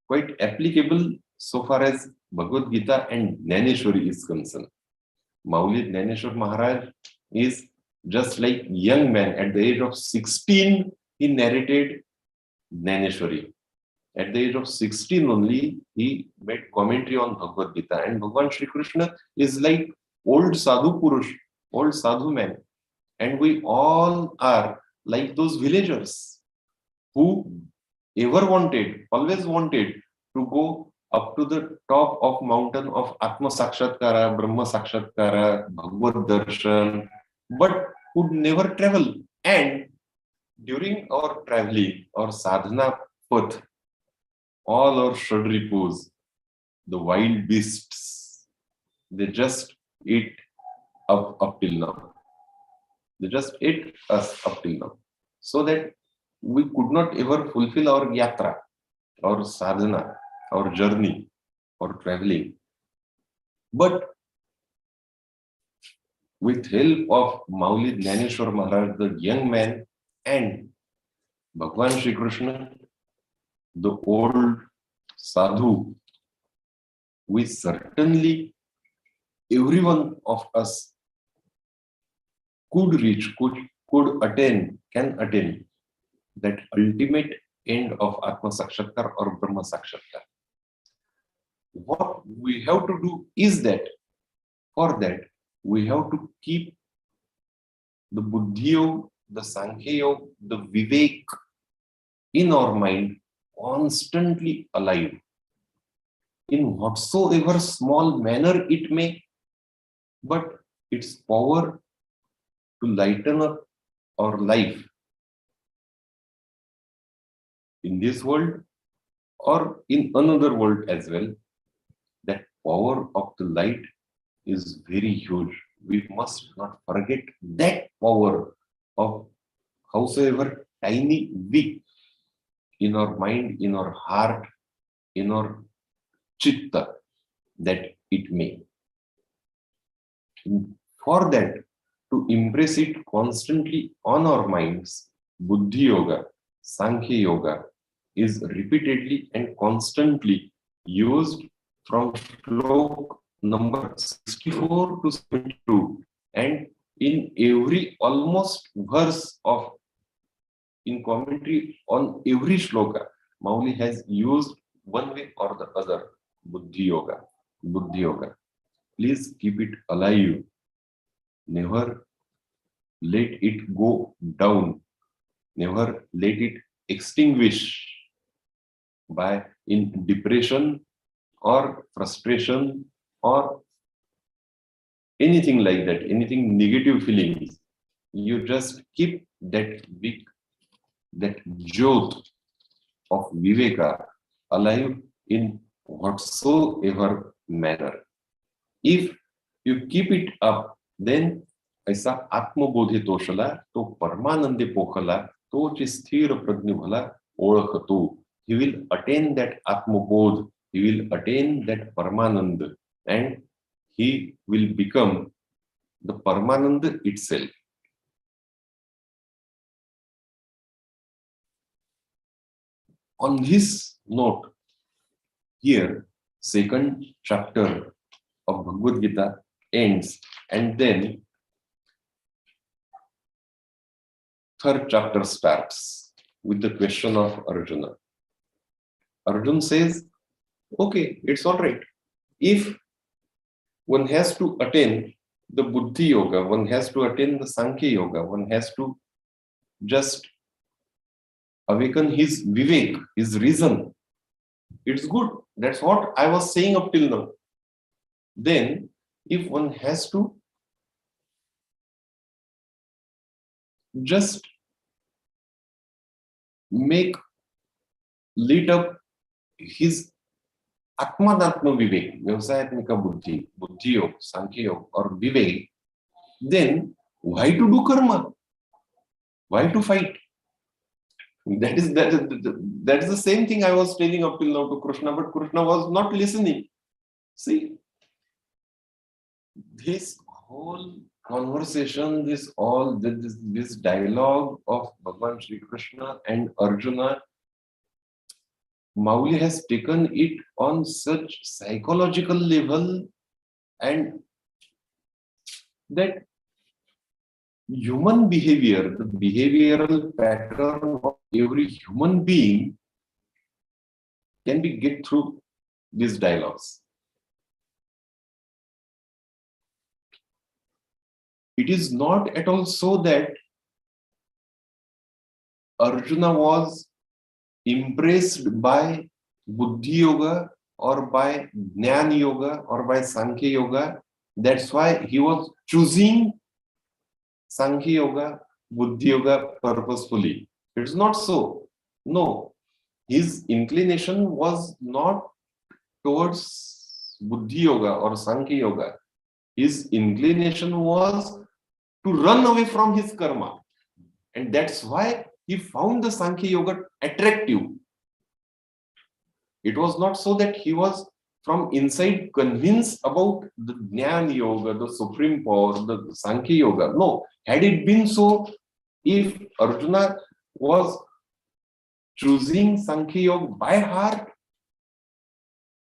quite applicable so far as Bhagavad Gita and Jnaneshwari is concerned. Mauli Jnaneshwar Maharaj is just like young man. At the age of 16, he narrated Jnaneshwari. At the age of 16 only, he made commentary on Bhagavad Gita. And Bhagavan Shri Krishna is like old Sadhu Purush, old Sadhu man. And we all are like those villagers who always wanted to go up to the top of mountain of Atma Sakshatkara, Brahma Sakshatkara, Bhagavad Darshan, but could never travel. And during our traveling, our sadhana path, all our shadripus, the wild beasts, they just ate up till now. They just ate us up till now. So that we could not ever fulfill our yatra, our sadhana, our journey, or traveling. But with help of Mauli Jnaneshwar Maharaj, the young man, and Bhagwan Shri Krishna, the old sadhu, we certainly, every one of us could reach, could attain, can attain that ultimate end of Atma Sakshatkar or Brahma Sakshatkar. What we have to do is that, for that, we have to keep the Buddhi, the Sankhya, the Vivek in our mind constantly alive. In whatsoever small manner it may, but its power to lighten up our life in this world or in another world as well, that power of the light is very huge. We must not forget that power of howsoever tiny weak in our mind, in our heart, in our chitta, that it may. For that, to impress it constantly on our minds, Buddhi Yoga, Sankhya Yoga is repeatedly and constantly used from slok number 64 to 72, and in every almost verse of, in commentary on every shloka, Mauli has used one way or the other Buddhi Yoga. Buddhi Yoga. Please keep it alive. Never let it go down. Never let it extinguish by in depression or frustration or anything like that, anything negative feelings. You just keep that big, that jyot of viveka alive in whatsoever manner. If you keep it up, then ऐसा आत्मबोधे तोषला तो परमानंदे पोखला तोच स्थिर प्रज्ञ भला ओळखतो. He will attain that atmabodh, he will attain that paramanand, and he will become the Paramananda itself. On this note, here, second chapter of Bhagavad Gita ends, and then third chapter starts with the question of Arjuna. Arjuna says, okay, it's all right. If one has to attain the Buddhi Yoga, one has to attain the Sankhya Yoga, one has to just awaken his Vivek, his reason. It's good. That's what I was saying up till now. Then, if one has to just lit up his Atmanatma Vivek, Vyavasayatmika Buddhi, Buddhi Yoga, Sankhya Yoga, or Vivek, then why to do karma? Why to fight? That is the same thing I was telling up till now to Krishna, but Krishna was not listening. See, this whole conversation, this dialogue of Bhagavan Shri Krishna and Arjuna, Mauli has taken it on such psychological level, and that human behavior, the behavioral pattern of every human being can be get through these dialogues. It is not at all so that Arjuna was impressed by Buddhi Yoga or by Jnana Yoga or by Sankhya Yoga. That's why he was choosing Sankhya Yoga, Buddhi Yoga purposefully. It's not so. No, his inclination was not towards Buddhi Yoga or Sankhya Yoga. His inclination was to run away from his karma. And that's why he found the Sankhya Yoga attractive. It was not so that he was from inside convinced about the Jnana Yoga, the supreme power, the Sankhya Yoga. No, had it been so, if Arjuna was choosing Sankhya Yoga by heart,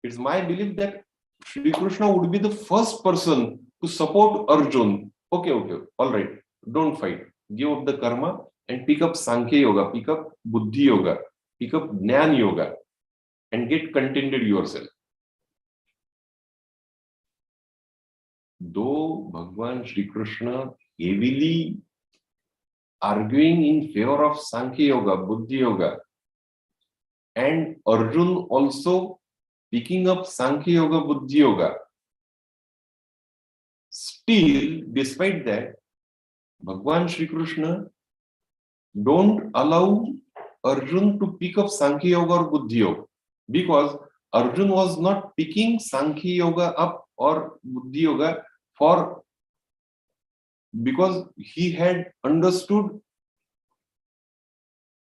it's my belief that Shri Krishna would be the first person to support Arjuna. Okay, all right, don't fight. Give up the karma and pick up Sankhya Yoga, pick up Buddhi Yoga, pick up Jnana Yoga, and get contented yourself. Though Bhagavan Shri Krishna heavily arguing in favor of Sankhya Yoga, Buddhi Yoga, and Arjuna also picking up Sankhya Yoga, Buddhi Yoga, still, despite that, Bhagavan Shri Krishna don't allow Arjuna to pick up Sankhya Yoga or Buddhi Yoga, because Arjuna was not picking Sankhya Yoga up or Buddhi Yoga because he had understood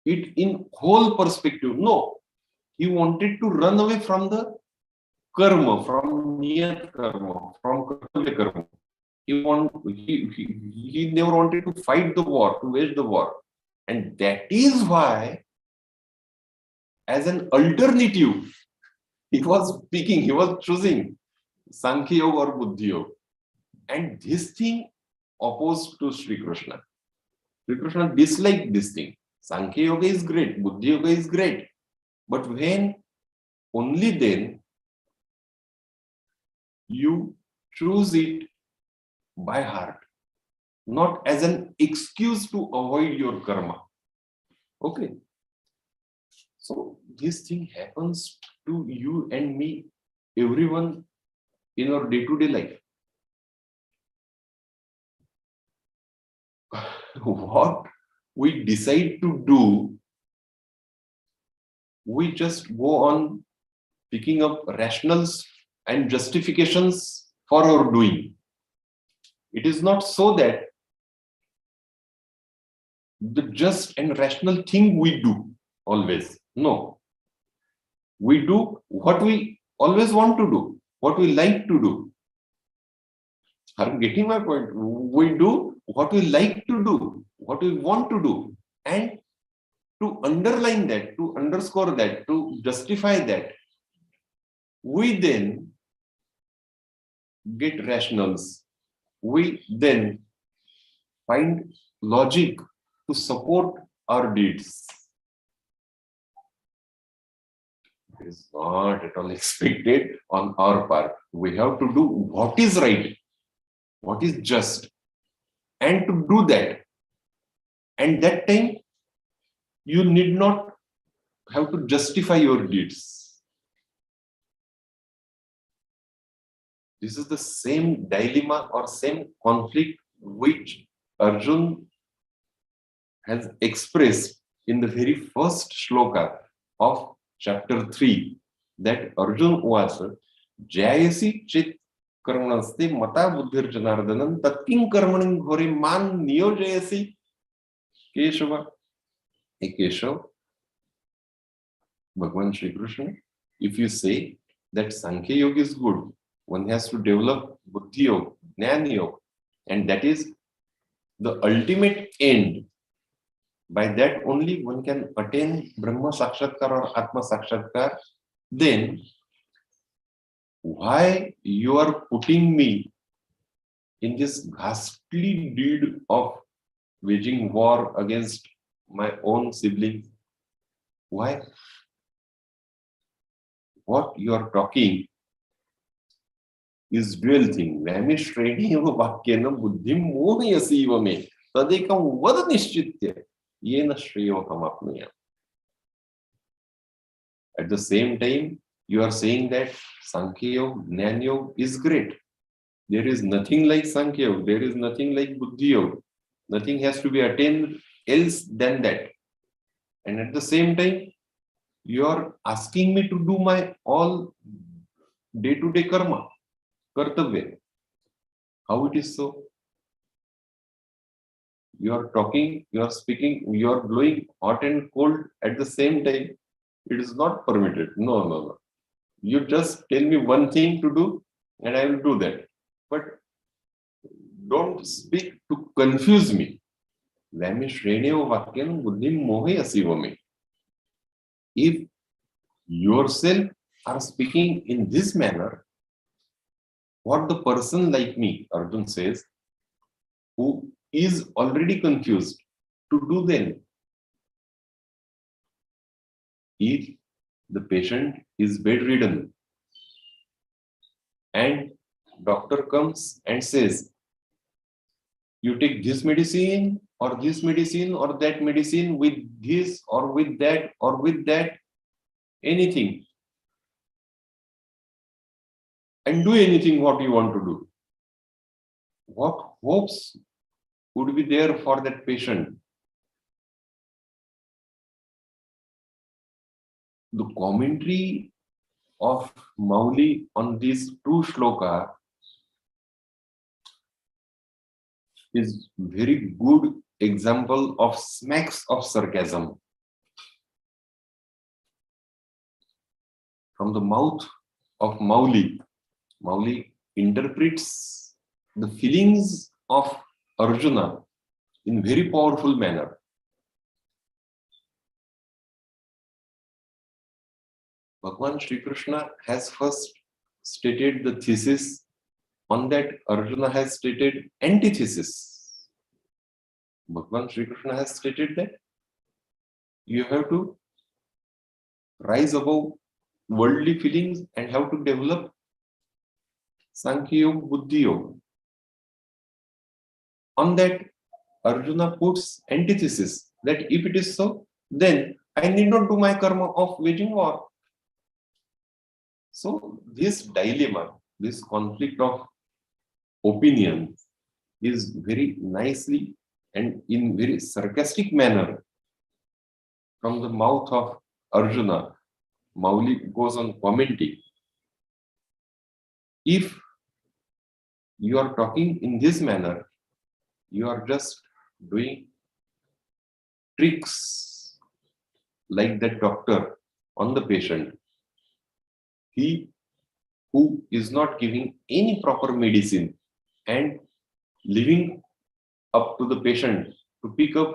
it in whole perspective. No, he wanted to run away from the karma, from niyat karma, from karma karma. He never wanted to fight the war, to wage the war. And that is why, as an alternative, he was choosing Sankhya Yoga or Buddhi Yoga. And this thing opposed to Sri Krishna. Sri Krishna disliked this thing. Sankhya Yoga is great, Buddhi Yoga is great. But when only then you choose it by heart, not as an excuse to avoid your karma. Okay. So this thing happens to you and me, everyone in our day-to-day life. What we decide to do, we just go on picking up rationals and justifications for our doing. It is not so that the just and rational thing we do always. No. We do what we always want to do, what we like to do. Are you getting my point? We do what we like to do, what we want to do, and to underline that, to underscore that, to justify that, we then get rationals. We then find logic to support our deeds. It is not at all expected on our part. We have to do what is right, what is just, and to do that. And that time, you need not have to justify your deeds. This is the same dilemma or same conflict which Arjun has expressed in the very first shloka of chapter 3, that Arjun was Jayasi Chit Karmanaste Mata Buddhir Janardanan Tatkin Karmaning Hori Man Neo Jayasi Keshava. Hey Keshav, Bhagwan Shri Krishna, if you say that Sankhya Yoga is good, one has to develop Buddhi Yoga, Jnana Yoga, and that is the ultimate end. By that only one can attain Brahma Sakshatkar or Atma Sakshatkar. Then why you are putting me in this ghastly deed of waging war against my own siblings? Why? What you are talking is dual thing. Nyaneshwari vakyena buddhim mohayasiva me tadekam vad nishchitya yena shreyotam apnaya. At the same time, you are saying that Sankhya Yoga, Jnana Yoga is great. There is nothing like Sankhya Yoga. There is nothing like Buddhi Yoga. Nothing has to be attained else than that. And at the same time, you are asking me to do my all day-to-day karma, kartavya. How it is so? You are talking, you are speaking, you are blowing hot and cold at the same time. It is not permitted. No, no, no. You just tell me one thing to do and I will do that. But don't speak to confuse me. If yourself are speaking in this manner, what the person like me, Arjun says, who is already confused, to do then? If the patient is bedridden and doctor comes and says, you take this medicine or that medicine with this or with that, anything, and do anything what you want to do. What hopes would be there for that patient? The commentary of Mauli on these two shloka is very good example of smacks of sarcasm. From the mouth of Mauli, Mauli interprets the feelings of Arjuna in very powerful manner. Bhagwan Shri Krishna has first stated the thesis. On that, Arjuna has stated antithesis. Bhagwan Shri Krishna has stated that you have to rise above worldly feelings and have to develop Sankhya Yoga, Buddhi Yoga. On that, Arjuna puts antithesis that if it is so, then I need not do my karma of waging war. So this dilemma, this conflict of opinions is very nicely and in very sarcastic manner from the mouth of Arjuna. Mauli goes on commenting. If you are talking in this manner, you are just doing tricks like that doctor on the patient. He who is not giving any proper medicine and leaving up to the patient to pick up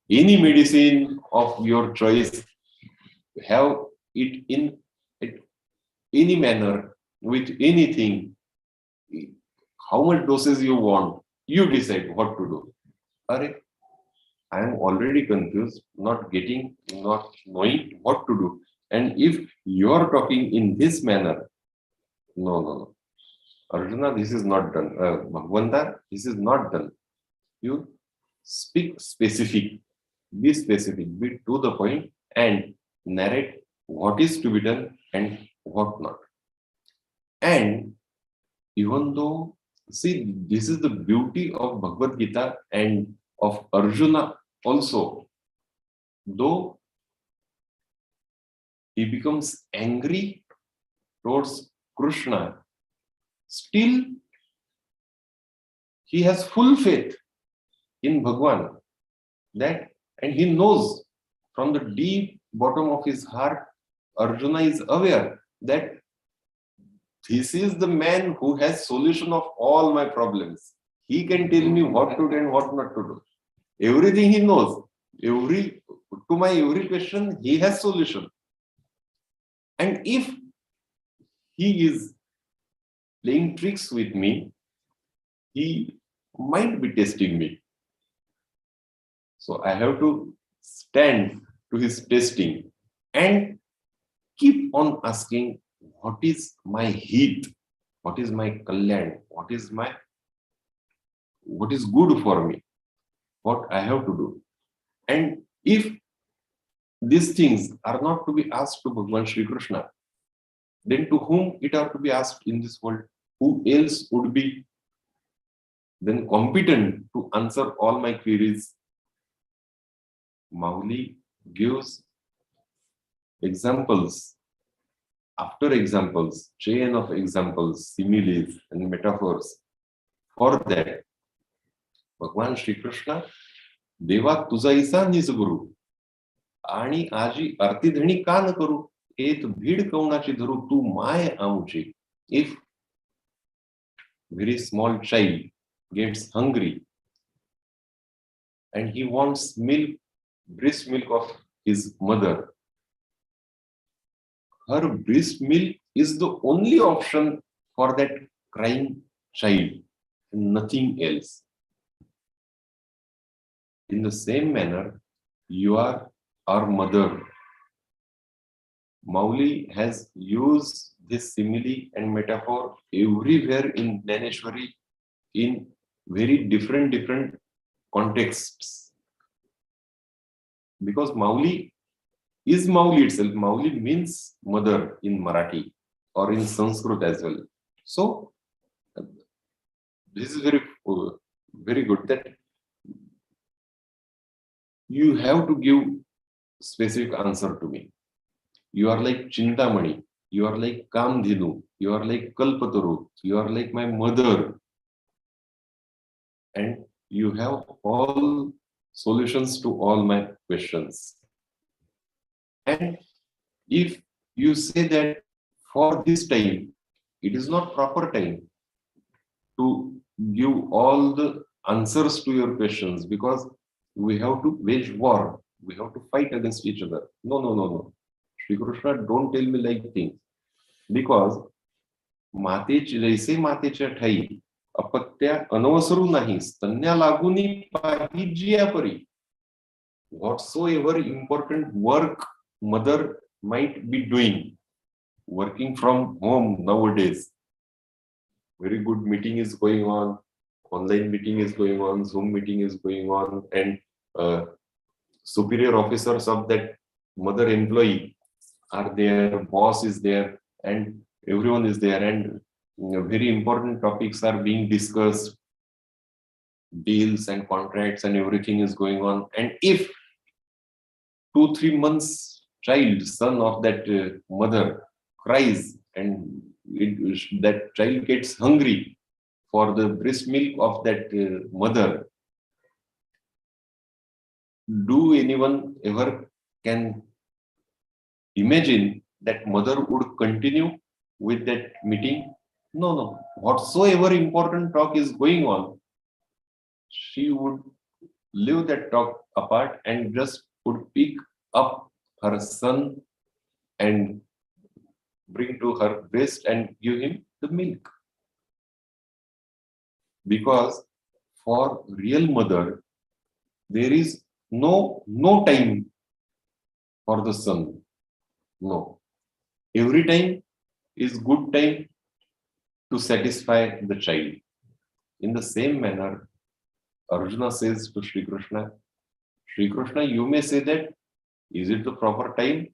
any medicine of your choice, have it in any manner, with anything, how much doses you want, you decide what to do. Are I am already confused, not knowing what to do. And if you are talking in this manner, no. Arjuna, this is not done. Bhagavanta, this is not done. You speak specific, be specific, be to the point, and narrate what is to be done and what not. And even though, see, this is the beauty of Bhagavad Gita and of Arjuna also, though he becomes angry towards Krishna, still he has full faith in Bhagwan, that, and he knows from the deep bottom of his heart, Arjuna is aware that this is the man who has solution of all my problems. He can tell me what to do and what not to do. Everything he knows. To my every question, he has solution. And if he is playing tricks with me, he might be testing me. So I have to stand to his testing and keep on asking, what is my hit? What is my kalyan? What is good for me? What I have to do? And if these things are not to be asked to Bhagavan Shri Krishna, then to whom it are to be asked in this world? Who else would be then competent to answer all my queries? Mauli gives examples after examples, chain of examples, similes and metaphors. For that, Bhagwan Shri Krishna, Deva तुझा ईसा निज गुरु आणि आजी अर्तिधणी का न करू एक भीड कवनाची धरू तू my आमुची. If very small child gets hungry and he wants milk, breast milk of his mother, her breast milk is the only option for that crying child, nothing else. In the same manner, you are our mother. Mauli has used this simile and metaphor everywhere in Jnaneshwari in very different contexts. Because Mauli is Mauli itself. Mauli means mother in Marathi or in Sanskrit as well. So, this is very good that you have to give specific answer to me. You are like Chintamani, you are like Kamdhinu, you are like Kalpataru, you are like my mother. And you have all solutions to all my questions. And if you say that for this time, it is not proper time to give all the answers to your questions, because we have to wage war. We have to fight against each other. No. Shri Krishna, don't tell me like things. Because मातेची जैसे मातेच्या ठाई अपत्या अनवसरू नाही स्तन्या लागुनी पाहिजिया परी. Whatsoever important work mother might be doing, working from home nowadays, very good meeting is going on, online meeting is going on, Zoom meeting is going on, and superior officers of that mother employee are there, boss is there, and everyone is there, and very important topics are being discussed, deals and contracts and everything is going on. And if 2-3 months child, son of that mother, cries and that child gets hungry for the breast milk of that mother, do anyone ever can imagine that mother would continue with that meeting? No. Whatsoever important talk is going on, she would leave that talk apart and just would pick up her son and bring to her breast and give him the milk. Because for real mother, there is no time for the son. No. Every time is good time to satisfy the child. In the same manner, Arjuna says to Shri Krishna, you may say that, is it the proper time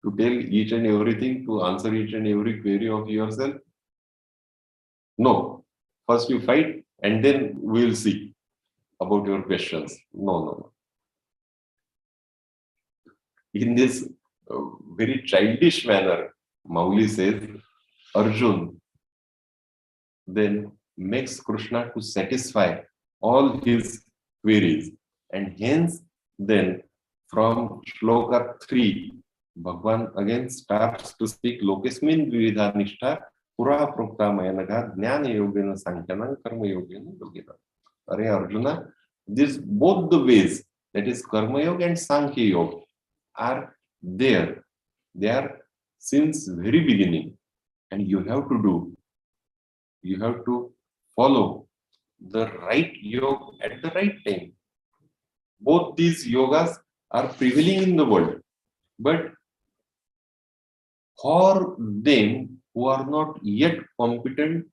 to tell each and everything, to answer each and every query of yourself? No. First you fight and then we'll see about your questions. No. In this very childish manner, Mauli says, Arjun then makes Krishna to satisfy all his queries. And hence, then from Shloka 3, Bhagwan again starts to speak Lokesmin Vividha Nishtha Pura Prokta Mayanaga Jnana Yogena Sankhyanam Karma Yogena Yogena. Are Arjuna, these both the ways, that is Karma Yoga and Sankhya Yoga, are there. They are since very beginning. And you have to follow the right yoga at the right time. Both these yogas are prevailing in the world. But for them who are not yet competent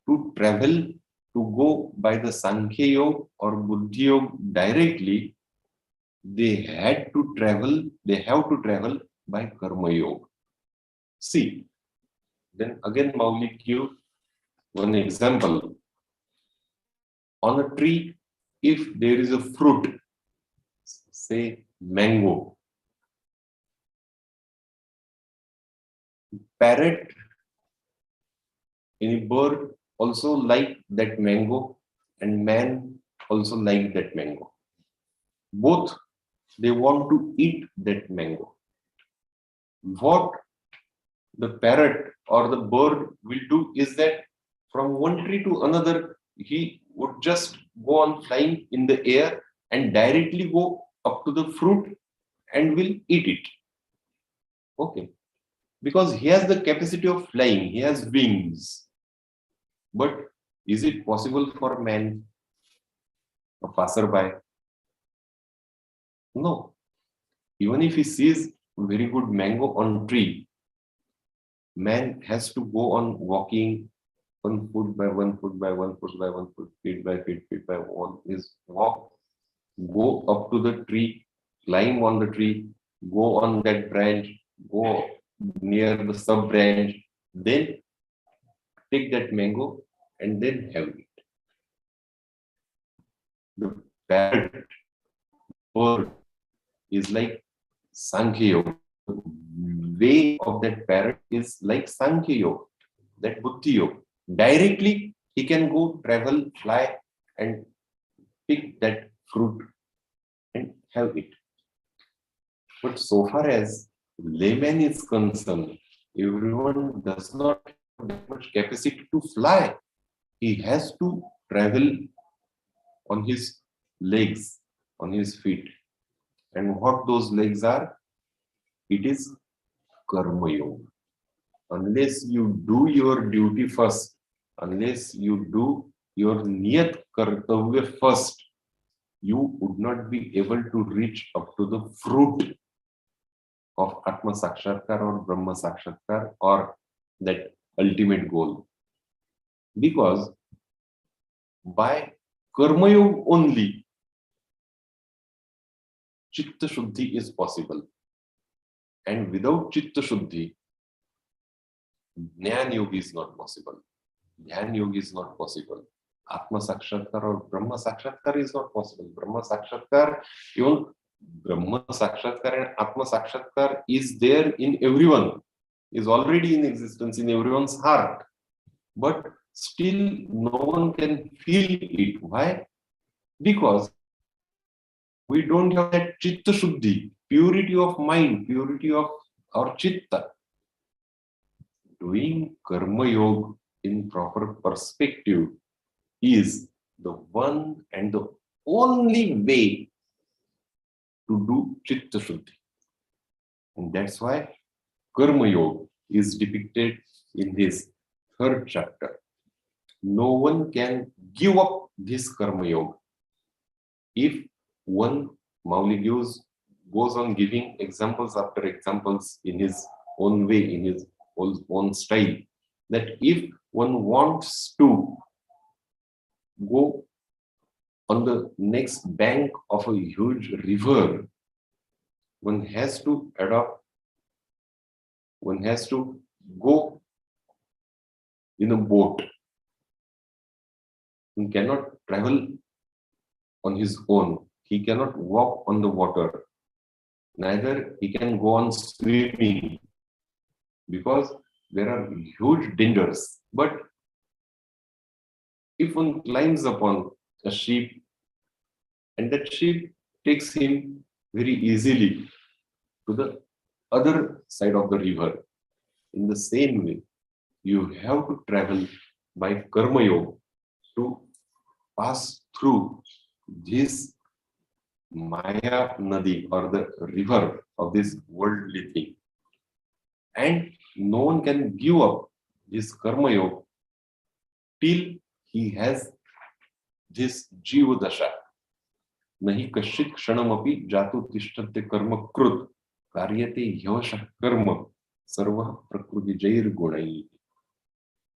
to travel, to go by the Sankhya Yoga or Buddhi Yoga directly, they have to travel by Karma Yoga. See, then again Mauli give one example. On a tree, if there is a fruit, say mango, parrot, any bird also like that mango, and man also like that mango. Both, they want to eat that mango. What the parrot or the bird will do is that from one tree to another, he would just go on flying in the air and directly go up to the fruit and will eat it. Okay. Because he has the capacity of flying, he has wings. But is it possible for man, a passerby? No. Even if he sees very good mango on tree, man has to go on walking 1 foot by 1 foot by 1 foot by 1 foot, feet by one, is walk, go up to the tree, climb on the tree, go on that branch, go near the sub branch, then take that mango and then have it. The parrot bird is like Sankhya Yoga. The way of that parrot is like Sankhya Yoga, that Buddhi Yoga. Directly, he can go, travel, fly, and pick that fruit and have it. But so far as layman is concerned, everyone does not have that much capacity to fly. He has to travel on his legs, on his feet. And what those legs are? It is Karma Yoga. Unless you do your duty first, unless you do your Niyat Kartavya first, you would not be able to reach up to the fruit of Atma Sakshatkar or Brahma Sakshatkar or that ultimate goal. Because by Karma Yoga only, Chitta Shuddhi is possible. And without Chitta Shuddhi, Jnana Yoga is not possible. Dhyan Yoga is not possible. Atma Sakshatkar or Brahma Sakshatkar is not possible. Brahma Sakshatkar, even Brahma Sakshatkar and Atma Sakshatkar is there in everyone, is already in existence in everyone's heart. But still no one can feel it. Why? Because we don't have that Chitta Shuddhi, purity of mind, purity of our Chitta. Doing Karma Yoga in proper perspective is the one and the only way to do Chitta Shuddhi. And that's why Karma Yoga is depicted in this third chapter. No one can give up this Karma Yoga. If one, Mauli goes on giving examples after examples in his own way, in his own style, that if one wants to go on the next bank of a huge river, one has to go in a boat. One cannot travel on his own. He cannot walk on the water. Neither he can go on swimming, because there are huge dangers. But if one climbs upon a ship, and that ship takes him very easily to the other side of the river, in the same way, you have to travel by Karma Yoga to pass through this Maya Nadi, or the river of this worldly thing. And no one can give up this Karma Yoga till he has this Jiva Dasha. Nahi kashit kshanamapi jatu tishtante karma krut karyate yavashah karma sarva prakriti jair gunai.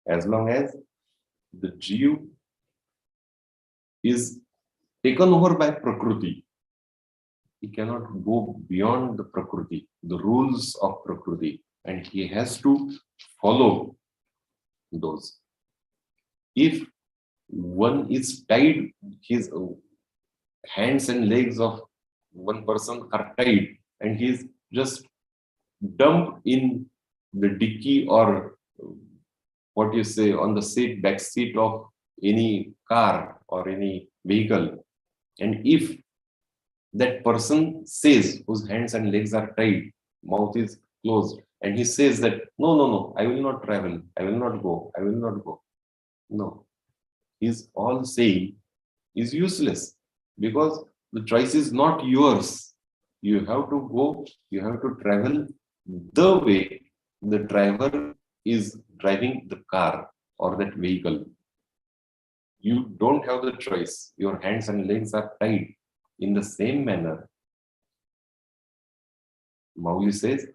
As long as the Jiva is taken over by Prakriti, he cannot go beyond the Prakriti, the rules of Prakriti, and he has to follow those. If one is tied, his hands and legs of one person are tied, and he is just dumped in the dicky, or what you say, on the back seat of any car or any vehicle. And if that person says, whose hands and legs are tied, mouth is closed, and he says that, no, I will not travel, I will not go. No, his all saying is useless, because the choice is not yours. You have to go, you have to travel the way the driver is driving the car or that vehicle. You don't have the choice. Your hands and legs are tied. In the same manner, Mauli says,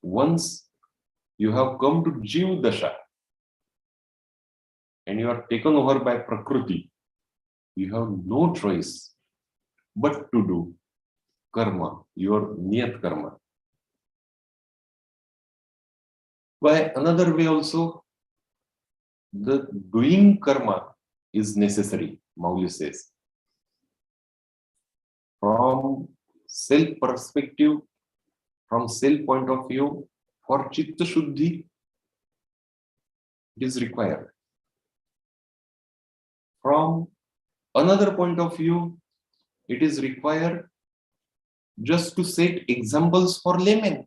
once you have come to Jiva Dasha and you are taken over by Prakriti, you have no choice but to do karma, your niyat karma. By another way also, the doing karma is necessary, Mauli says. From self perspective, from self point of view, for Chitta Shuddhi, it is required. From another point of view, it is required just to set examples for laymen.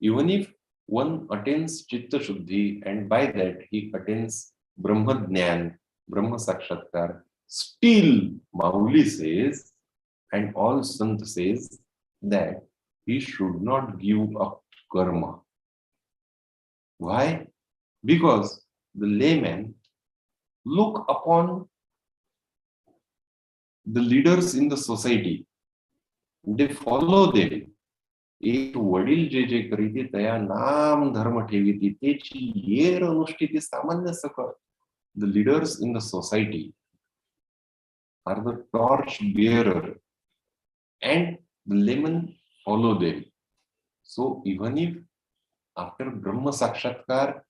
Even if one attains Chitta Shuddhi, and by that he attains Brahma Jnana, Brahma Sakshatkar, still Mauli says, and all Sant says, that he should not give up karma. Why? Because the laymen look upon the leaders in the society, they follow them. एक वडील जे जे करीती तया नाम धर्म ठेवीती तेची येर अनुष्ठिती सामान्य सकळ. The leaders in the society are the torch bearer, and the laymen follow them. So even if after Brahma Sakshatkar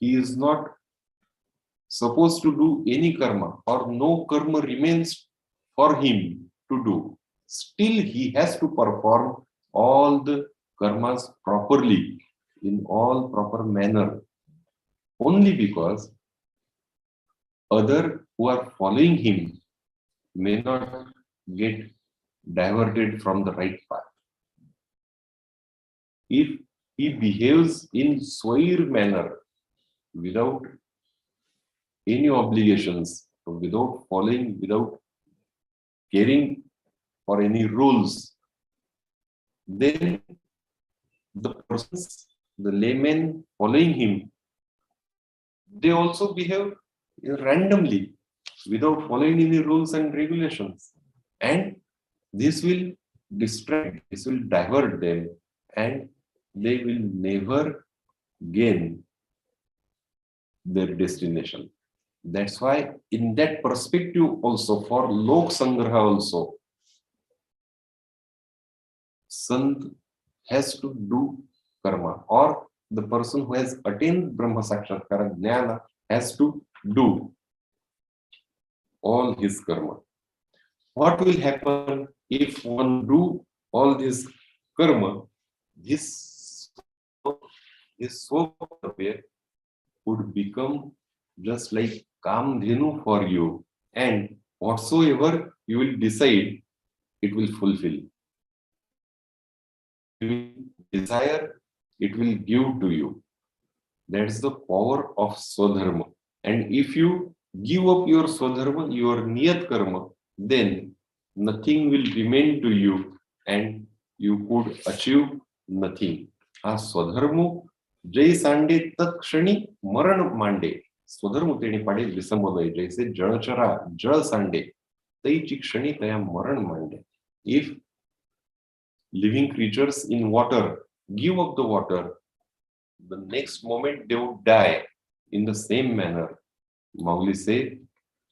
he is not supposed to do any karma, or no karma remains for him to do, still he has to perform all the karmas properly, in all proper manner, only because other who are following him may not get diverted from the right path. If he behaves in swair manner, without any obligations, without following, without caring for any rules, then the persons, the laymen following him, they also behave randomly without following any rules and regulations. And this will distract, this will divert them, and they will never gain their destination. That's why, in that perspective, also for Lok Sangraha, also, Sant has to do karma, or the person who has attained Brahma Sakshatkara Jnana has to do all his karma. What will happen if one do all this karma? This soul would become just like Kamdhenu for you, and whatsoever you will decide, it will fulfill. You will desire, it will give to you. That's the power of Swadharma. And if you give up your Swadharma, your Niyat Karma, then nothing will remain to you and you could achieve nothing. Swadharma Jai Sande Tat Kshani Maran Mande. Swadharma Teni Pade Visamoday Jai se Janachara Jal Sande Tai Chikshani Taya Maran Mande. If living creatures in water give up the water, the next moment they would die. In the same manner, Mauli say,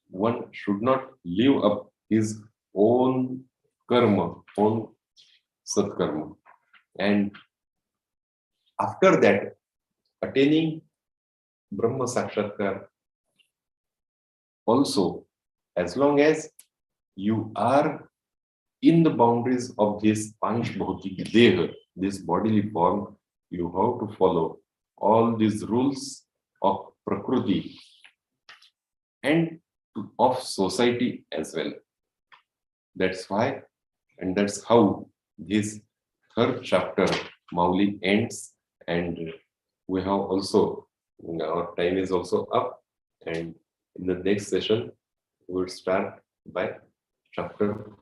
one should not live up his own karma, own satkarma. And after that, attaining Brahma Sakshatkar, also, as long as you are in the boundaries of this Panch Bhautik Deha, this bodily form, you have to follow all these rules of Prakriti and of society as well. That's why, and that's how this third chapter Mauli ends, and we have also, our time is also up, and in the next session we will start by chapter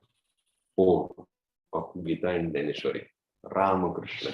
4 of Gita and Dnyaneshwari. Ramakrishna.